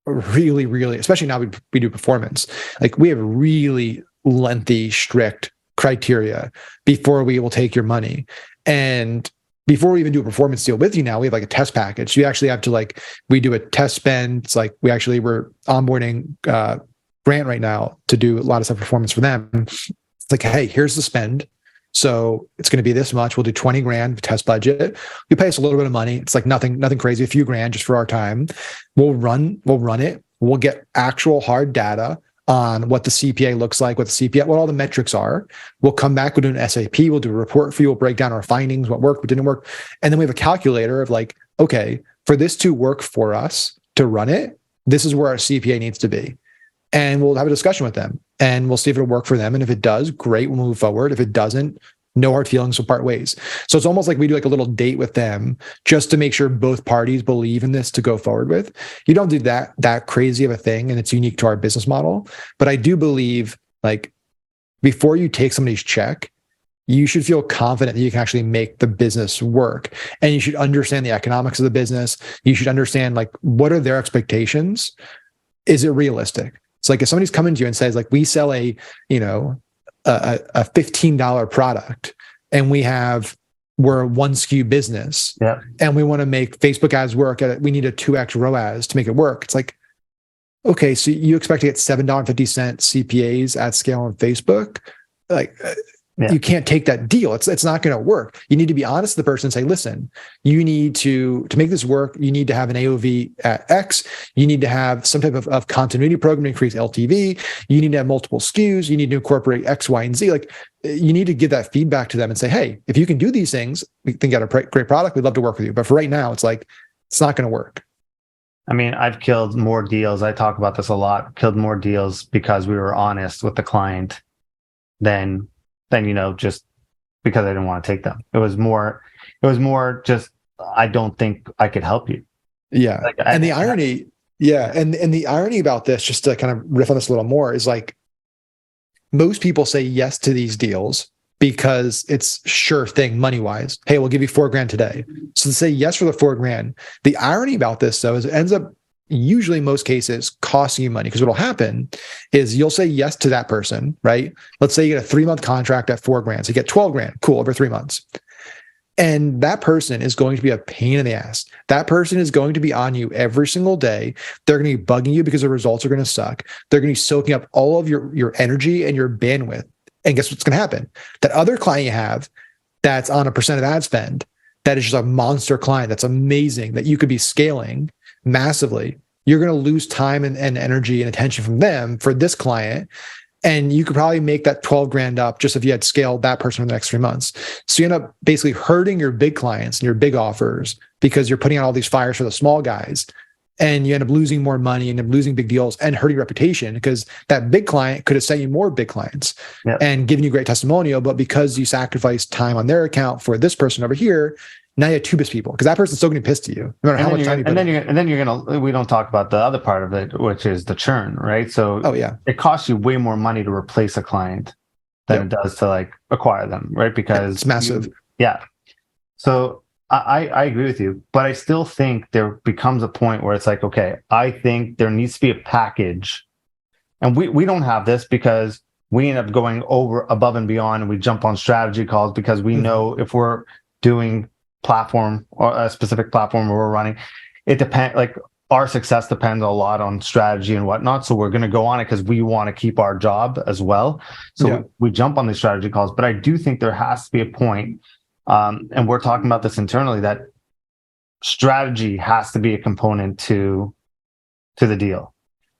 really, really, especially now we do performance, like we have really lengthy, strict criteria before we will take your money. And before we even do a performance deal with you now, we have like a test package. You actually have to we do a test spend. It's like we're onboarding Grant right now to do a lot of stuff performance for them. It's like, hey, here's the spend. So it's going to be this much. We'll do 20 grand test budget. You pay us a little bit of money. It's like nothing crazy, a few grand just for our time. We'll run it. We'll get actual hard data on what the CPA looks like, what all the metrics are. We'll come back, we'll do an SAP, we'll do a report for you, we'll break down our findings, what worked, what didn't work. And then we have a calculator of like, okay, for this to work for us to run it, this is where our CPA needs to be. And we'll have a discussion with them and we'll see if it'll work for them. And if it does, great, we'll move forward. If it doesn't, no hard feelings, we'll part ways. So it's almost like we do like a little date with them just to make sure both parties believe in this to go forward with. You don't do that crazy of a thing, and it's unique to our business model. But I do believe like before you take somebody's check, you should feel confident that you can actually make the business work. And you should understand the economics of the business. You should understand like, what are their expectations? Is it realistic? It's like if somebody's coming to you and says like, we sell a $15 product and we're a one SKU business, and we want to make Facebook ads work we need a 2x ROAS to make it work. It's like, okay, so you expect to get $7.50 CPAs at scale on Facebook? Like, you can't take that deal. It's not going to work. You need to be honest with the person and say, listen, you need to make this work, you need to have an AOV at X. You need to have some type of continuity program to increase LTV. You need to have multiple SKUs. You need to incorporate X, Y, and Z. Like, you need to give that feedback to them and say, hey, if you can do these things, we think you got a great product. We'd love to work with you. But for right now, it's like, it's not going to work. I mean, I've killed more deals. I talk about this a lot, killed more deals because we were honest with the client than just because I didn't want to take them. It was more just, I don't think I could help you. Yeah. And the irony about this, just to kind of riff on this a little more, is like, most people say yes to these deals because it's sure thing money-wise. Hey, we'll give you $4,000 today. So to say yes for the $4,000. The irony about this though, is it ends up usually in most cases costing you money, because what'll happen is you'll say yes to that person, right? Let's say you get a 3-month contract at $4,000. So you get $12,000, cool, over 3 months. And that person is going to be a pain in the ass. That person is going to be on you every single day. They're going to be bugging you because the results are going to suck. They're going to be soaking up all of your energy and your bandwidth. And guess what's going to happen? That other client you have that's on a percent of ad spend, that is just a monster client that's amazing, that you could be scaling massively. You're going to lose time and energy and attention from them for this client. And you could probably make that $12,000 up just if you had scaled that person for the next 3 months. So you end up basically hurting your big clients and your big offers because you're putting out all these fires for the small guys. And you end up losing more money and losing big deals and hurting reputation, because that big client could have sent you more big clients and given you great testimonial. But because you sacrificed time on their account for this person over here, now you have 2 pissed people, because that person's still going to be pissed at you, no matter how much time you put in. And then you're going to, we don't talk about the other part of it, which is the churn, right? So it costs you way more money to replace a client than it does to like acquire them, right? Because it's massive. So I agree with you, but I still think there becomes a point where it's like, okay, I think there needs to be a package, and we don't have this because we end up going above and beyond, and we jump on strategy calls because we know if we're doing platform or a specific platform where we're running, it depends, like our success depends a lot on strategy and whatnot. So we're going to go on it because we want to keep our job as well. So we jump on these strategy calls, but I do think there has to be a point, and we're talking about this internally, that strategy has to be a component to the deal,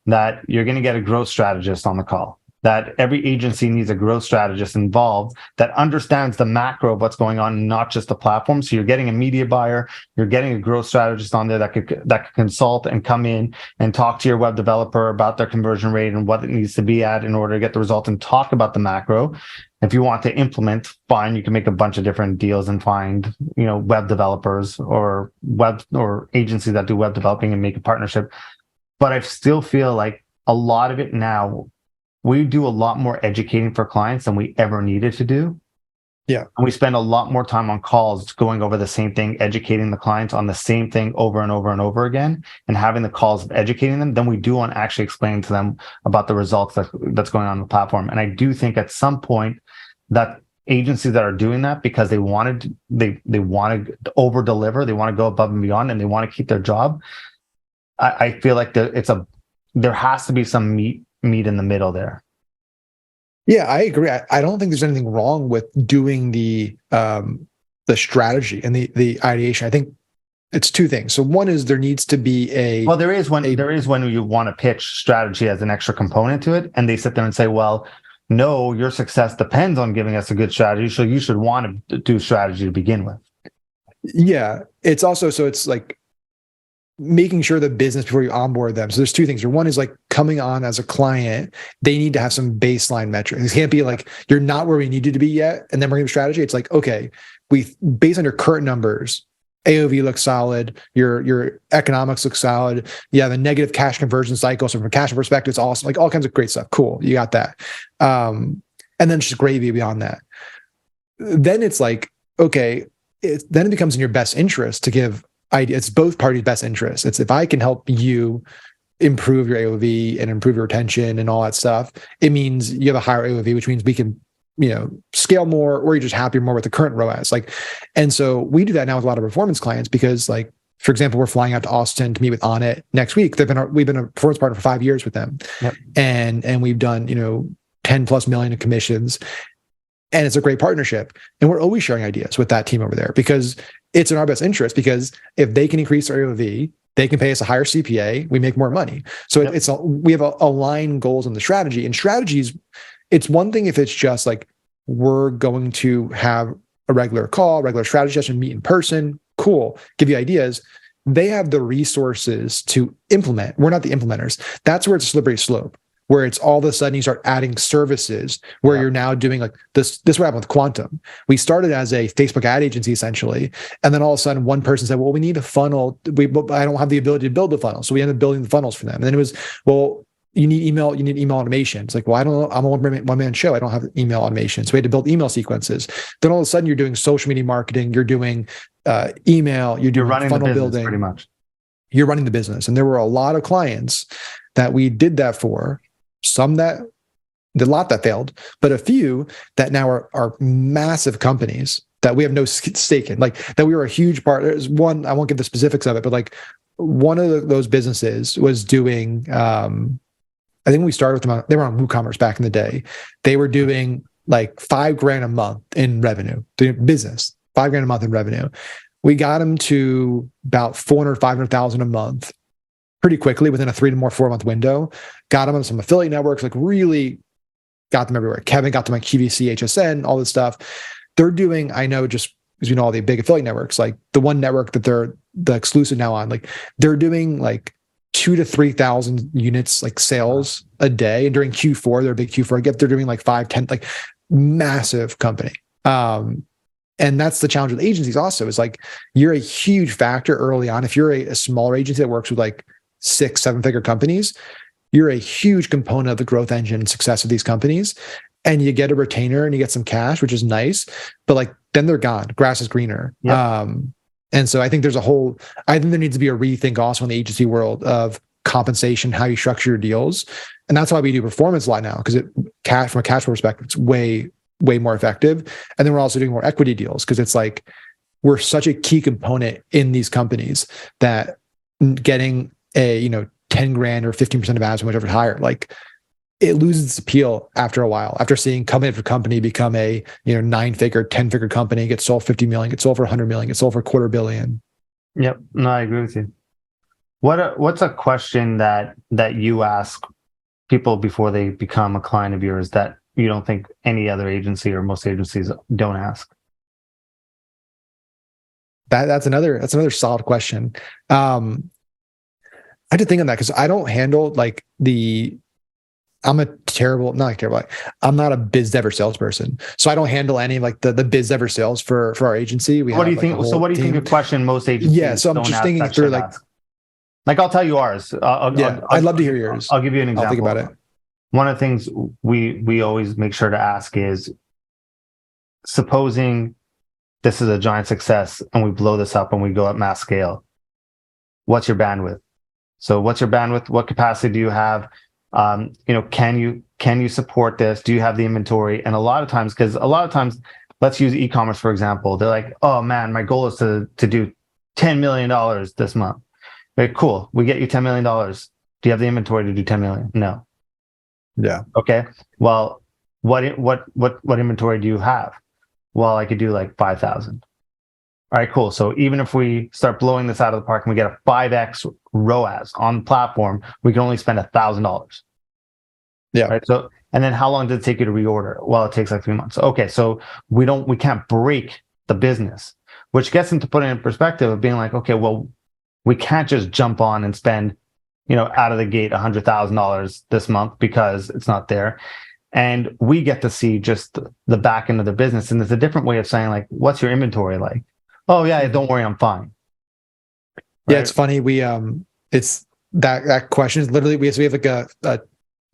that you're going to get a growth strategist on the call. that every agency needs a growth strategist involved that understands the macro of what's going on, not just the platform. So you're getting a media buyer, you're getting a growth strategist on there that could consult and come in and talk to your web developer about their conversion rate and what it needs to be at in order to get the result, and talk about the macro. If you want to implement, fine, you can make a bunch of different deals and find, web developers or agencies that do web developing and make a partnership. But I still feel like a lot of it now, we do a lot more educating for clients than we ever needed to do. Yeah. And we spend a lot more time on calls going over the same thing, educating the clients on the same thing over and over and over again, and having the calls of educating them than we do on actually explaining to them about the results that's going on the platform. And I do think at some point that agencies that are doing that because they want to over deliver, they want to go above and beyond, and they want to keep their job. I feel like there has to be some meat in the middle there. Yeah, I agree. I don't think there's anything wrong with doing the strategy and the ideation. I think it's two things. So one is there needs to be there is when you want to pitch strategy as an extra component to it, and they sit there and say, well, no, your success depends on giving us a good strategy, so you should want to do strategy to begin with. Yeah, it's also, so it's like making sure the business before you onboard them. So there's two things. One is like coming on as a client, they need to have some baseline metrics. It can't be like, you're not where we need you to be yet, and then we're going to strategy. It's like, okay, based on your current numbers, AOV looks solid, your economics look solid. Yeah, the negative cash conversion cycle. So from a cash perspective, it's awesome. Like all kinds of great stuff. Cool, you got that. And then just gravy beyond that. Then it's like, okay, then it becomes in your best interest to give ideas. It's both parties' best interest. It's if I can help you improve your AOV and improve your retention and all that stuff, it means you have a higher AOV, which means we can scale more, or you're just happier more with the current ROAS. And so we do that now with a lot of performance clients because, like, for example, we're flying out to Austin to meet with Onnit next week. We've been a performance partner for 5 years with them. Yep. And we've done, 10+ million in commissions, and it's a great partnership. And we're always sharing ideas with that team over there because it's in our best interest, because if they can increase our AOV, they can pay us a higher CPA, we make more money. So yep. We have aligned goals on the strategy, and strategies. It's one thing if it's just like, we're going to have a regular strategy session, meet in person, cool, give you ideas. They have the resources to implement. We're not the implementers. That's where it's a slippery slope, where it's all of a sudden you start adding services where you're now doing like this. This what happened with Quantum. We started as a Facebook ad agency essentially. And then all of a sudden one person said, well, we need a funnel. I don't have the ability to build the funnel. So we ended up building the funnels for them. And then it was, well, you need email automation. It's like, well, I don't know. I'm a one-man show. I don't have email automation. So we had to build email sequences. Then all of a sudden you're doing social media marketing, you're doing email, you're doing running funnel the business, building. pretty much. You're running the business. And there were a lot of clients that we did that for. The lot that failed, but a few that now are massive companies that we have no stake in, like that we were a huge part. There's one, I won't give the specifics of it, but like one of those businesses was doing, I think we started with them, they were on WooCommerce back in the day. They were doing like $5,000 a month in revenue, doing business, $5,000 a month in revenue. We got them to about 500,000 a month pretty quickly within a 3 to 4 month window. Got them on some affiliate networks, like really got them everywhere. Kevin got them on QVC, HSN, all this stuff. They're doing, I know, just because all the big affiliate networks, like the one network that they're the exclusive now on, like they're doing like 2,000 to 3,000 units like sales a day. And during Q4, they're a big Q4. They're doing like 5, 10, like massive company. And that's the challenge with agencies also, is like, you're a huge factor early on. If you're a smaller agency that works with like 6, 7-figure companies, you're a huge component of the growth engine and success of these companies. And you get a retainer and you get some cash, which is nice, but like, then they're gone. Grass is greener. Yep. And so I think I think there needs to be a rethink also in the agency world of compensation, how you structure your deals. And that's why we do performance a lot now, because from a cash flow perspective, it's way, way more effective. And then we're also doing more equity deals, because it's like, we're such a key component in these companies that getting a, $10,000 or 15% of ads, whichever higher, like it loses its appeal after a while, after seeing company after company become a 9-figure, 10-figure company, get sold 50 million, get sold for 100 million, get sold for $250 million. Yep. No, I agree with you. What's a question that you ask people before they become a client of yours that you don't think any other agency or most agencies don't ask? That's another solid question. I had to think on that because I don't handle like I'm a terrible, not terrible. I'm not a biz dev or salesperson, so I don't handle any like the biz dev or sales for our agency. What do you think? So, what do you think a question most agencies? Yeah, so I'm don't just ask thinking that through should like, ask? Like I'll tell you ours. I'd love to hear yours. I'll give you an example. I'll think about it. One of the things we always make sure to ask is, supposing this is a giant success and we blow this up and we go at mass scale, what's your bandwidth? So what's your bandwidth? What capacity do you have? Can you support this? Do you have the inventory? And a lot of times, let's use e-commerce, for example. They're like, oh man, my goal is to do $10 million this month. Very cool. We get you $10 million. Do you have the inventory to do 10 million? No. Yeah. Okay. Well, what inventory do you have? Well, I could do like 5,000. All right, cool. So even if we start blowing this out of the park and we get a 5x ROAS on the platform, we can only spend $1,000. Yeah. Right. So, and then how long does it take you to reorder? Well, it takes like 3 months. Okay. So we can't break the business, which gets them to put it in perspective of being like, okay, well, we can't just jump on and spend, out of the gate $100,000 this month because it's not there. And we get to see just the back end of the business. And there's a different way of saying like, what's your inventory like? Oh yeah, don't worry, I'm fine. Right? Yeah, it's funny. We it's that question is literally we have like a I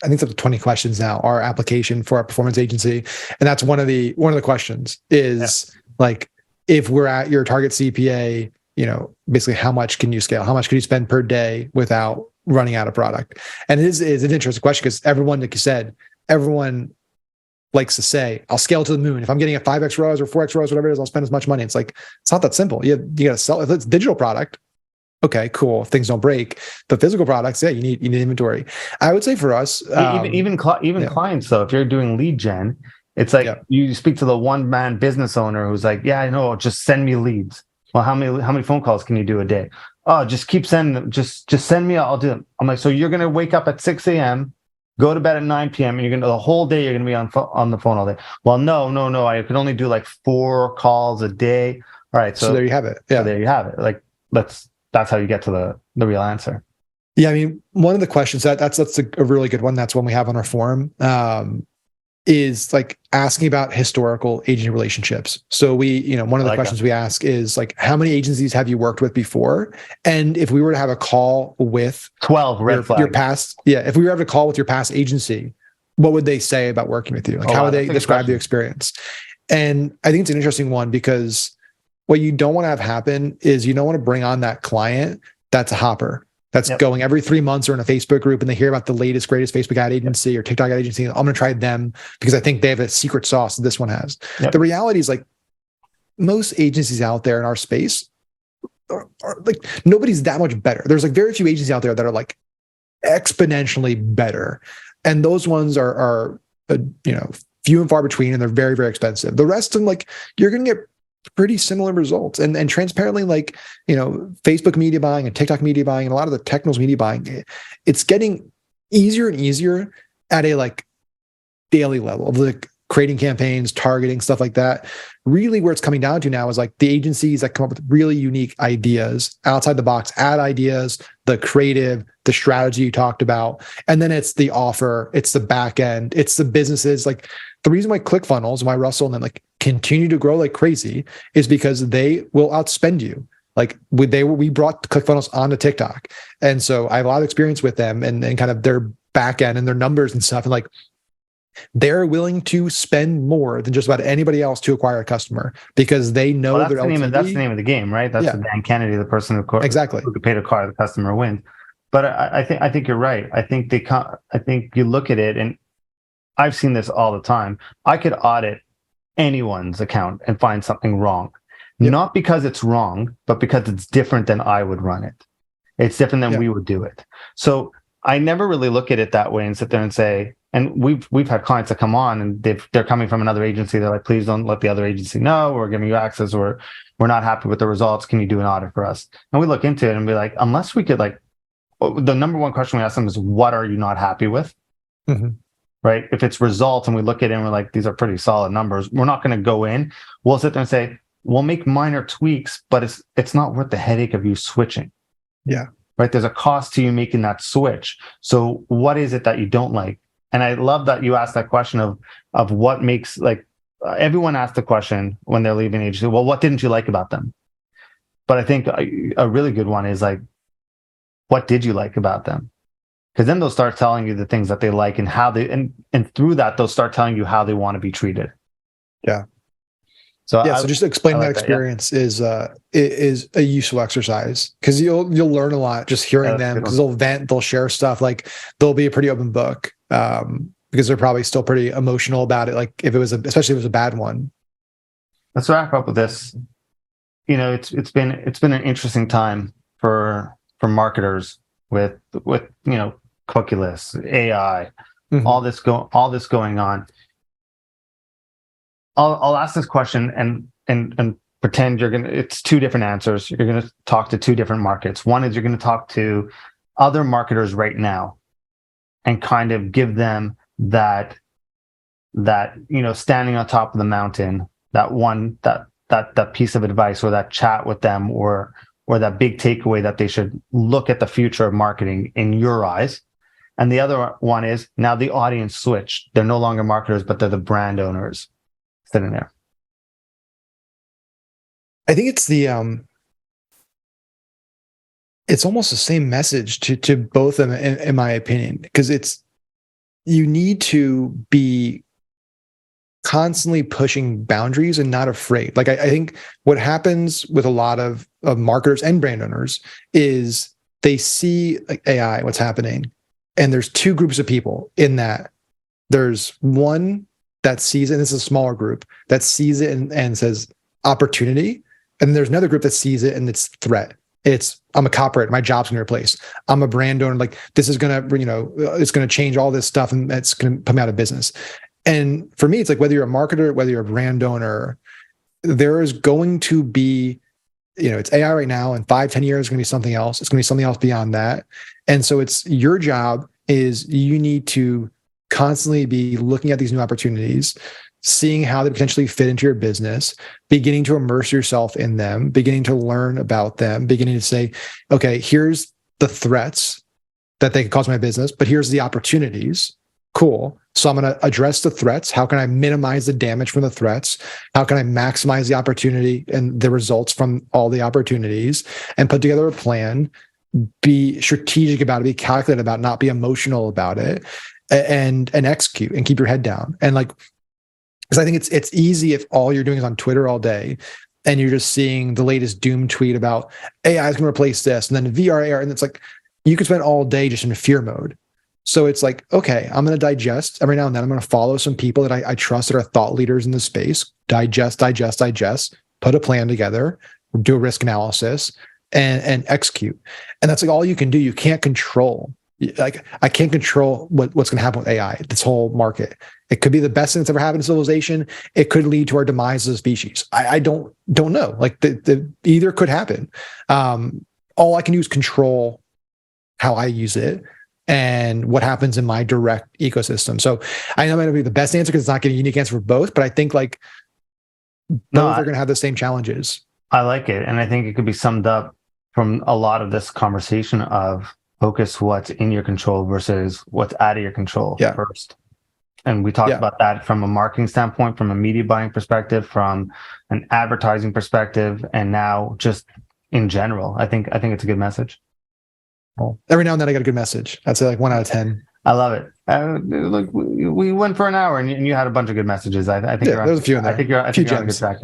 think it's up to 20 questions now, our application for our performance agency. And that's one of the questions is like, if we're at your target CPA, basically how much can you scale? How much can you spend per day without running out of product? And it is an interesting question because everyone, like you said, everyone likes to say, I'll scale to the moon. If I'm getting a 5x ROAS or 4x ROAS, whatever it is, I'll spend as much money. It's like, it's not that simple. You got to sell. If it's digital product, okay, cool. If things don't break. The physical products, you need inventory. I would say for us, even clients though, if you're doing lead gen, it's like you speak to the one-man business owner who's like, yeah, I know, just send me leads. Well, how many phone calls can you do a day? Oh, just keep sending them. Just send me, I'll do them. I'm like, so you're going to wake up at 6 a.m., go to bed at 9 p.m. and you're going to, the whole day, you're going to be on the phone all day. Well, no. I could only do like 4 calls a day. All right. So there you have it. Yeah. So there you have it. Like, that's how you get to the real answer. Yeah. I mean, one of the questions that's a really good one. That's one we have on our forum, is like asking about historical agency relationships. So one of the questions we ask is like, how many agencies have you worked with before? And if we were to have a call with 12 red flags, your past, if we were to have a call with your past agency, what would they say about working with you? Like, how would they describe the experience? And I think it's an interesting one because what you don't want to have happen is you don't want to bring on that client that's a hopper. That's going every 3 months or in a Facebook group and they hear about the latest, greatest Facebook ad agency or TikTok ad agency. I'm going to try them because I think they have a secret sauce that this one has. The reality is like most agencies out there in our space are like, nobody's that much better. There's like very few agencies out there that are like exponentially better. And those ones are few and far between and they're very, very expensive. The rest of them, like you're going to get pretty similar results and transparently, like, Facebook media buying and TikTok media buying and a lot of the technos media buying, it's getting easier and easier at a like daily level of like creating campaigns, targeting, stuff like that. Really where it's coming down to now is like the agencies that come up with really unique ideas, outside the box ad ideas, the creative, the strategy you talked about. And then it's the offer, it's the back end, it's the businesses. Like the reason why ClickFunnels, why Russell and then like continue to grow like crazy is because they will outspend you. Like we brought ClickFunnels onto TikTok. And so I have a lot of experience with them and kind of their back end and their numbers and stuff. And like, they're willing to spend more than just about anybody else to acquire a customer because they know that's the name of the game, right? That's the Dan Kennedy, the person who could pay to acquire the customer wins. But I think you're right. I think you look at it, and I've seen this all the time. I could audit anyone's account and find something wrong, not because it's wrong, but because it's different than I would run it. It's different than we would do it. So I never really look at it that way and sit there and say. And we've had clients that come on and they're coming from another agency. They're like, please don't let the other agency know. We're giving you access, or we're not happy with the results. Can you do an audit for us? And we look into it and be like, unless we could, like, the number one question we ask them is, what are you not happy with? Mhm. right? If it's results and we look at it and we're like, these are pretty solid numbers, we're not going to go in. We'll sit there and say, we'll make minor tweaks, but it's not worth the headache of you switching. Yeah. Right? There's a cost to you making that switch. So what is it that you don't like? And I love that you asked that question of what makes, like, everyone asks the question when they're leaving agency, well, what didn't you like about them? But I think a really good one is like, what did you like about them? Because then they'll start telling you the things that they like and how they, and through that, they'll start telling you how they want to be treated. Yeah. So So just explaining like that experience is a useful exercise, because you'll learn a lot just hearing them, because they'll vent, they'll share stuff. Like, they'll be a pretty open book, because they're probably still pretty emotional about it. Like, especially if it was a bad one. Let's wrap up with this. It's been an interesting time for marketers with cookie lists, AI, Mhm. all this going on. I'll ask this question and pretend it's two different answers. You're gonna talk to two different markets. One is you're gonna talk to other marketers right now and kind of give them that standing on top of the mountain, that piece of advice, or that chat with them, or that big takeaway that they should look at the future of marketing in your eyes. And the other one is, now the audience switched. They're no longer marketers, but they're the brand owners sitting there. I think it's it's almost the same message to both of them, in my opinion, because you need to be constantly pushing boundaries and not afraid. Like, I think what happens with a lot of marketers and brand owners is they see, like, AI, what's happening, and there's two groups of people in that. There's one that sees it, and this is a smaller group, that sees it and says opportunity. And there's another group that sees it and it's threat. It's, I'm a copywriter, my job's gonna replace. I'm a brand owner, like, this is gonna, it's gonna change all this stuff, and that's gonna put me out of business. And for me, it's like, whether you're a marketer, whether you're a brand owner, there is going to be, it's AI right now, and 5-10 years is gonna be something else. It's gonna be something else beyond that. And so it's your job is, you need to constantly be looking at these new opportunities, seeing how they potentially fit into your business, beginning to immerse yourself in them, beginning to learn about them, beginning to say, okay, here's the threats that they could cause my business, but here's the opportunities. Cool. So I'm going to address the threats. How can I minimize the damage from the threats? How can I maximize the opportunity and the results from all the opportunities, and put together a plan, be strategic about it, be calculated about it, not be emotional about it, and execute, and keep your head down. And, like, because I think it's easy if all you're doing is on Twitter all day, and you're just seeing the latest doom tweet about AI is going to replace this, and then VR, AR, and it's like, you could spend all day just in fear mode. So it's like, okay, I'm going to digest every now and then. I'm going to follow some people that I trust, that are thought leaders in the space, digest, put a plan together, do a risk analysis, and execute. And that's like all you can do. You can't control. Like, I can't control what's going to happen with AI, this whole market. It could be the best thing that's ever happened to civilization. It could lead to our demise as a species. I don't know. Like, the either could happen. All I can do is control how I use it and what happens in my direct ecosystem. So I know it might not be the best answer, because it's not getting a unique answer for both, but I think, like, both are going to have the same challenges. I like it. And I think it could be summed up from a lot of this conversation of focus what's in your control versus what's out of your control first. And we talked about that from a marketing standpoint, from a media buying perspective, from an advertising perspective, and now just in general. I think it's a good message. Well, every now and then I get a good message. I'd say like 1 out of 10. I love it. Look, we went for an hour, and you had a bunch of good messages. I think there's a few in there. I think you're on a good track.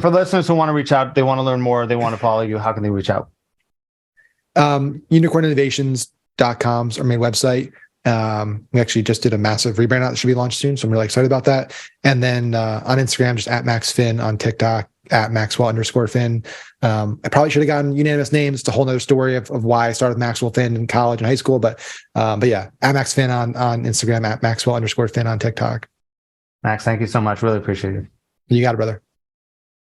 For listeners who want to reach out, they want to learn more, they want to follow you, how can they reach out? Unicorninnovations.com is our main website. We actually just did a massive rebrand out that should be launched soon, so I'm really excited about that. And then on Instagram, just @MaxFin, on TikTok @Maxwell_Fin. I probably should have gotten unanimous names. It's a whole nother story of why I started Maxwell Fin in college and high school. But yeah, @MaxFin on Instagram, @Maxwell_Fin on TikTok. Max, thank you so much. Really appreciate it. You got it, brother.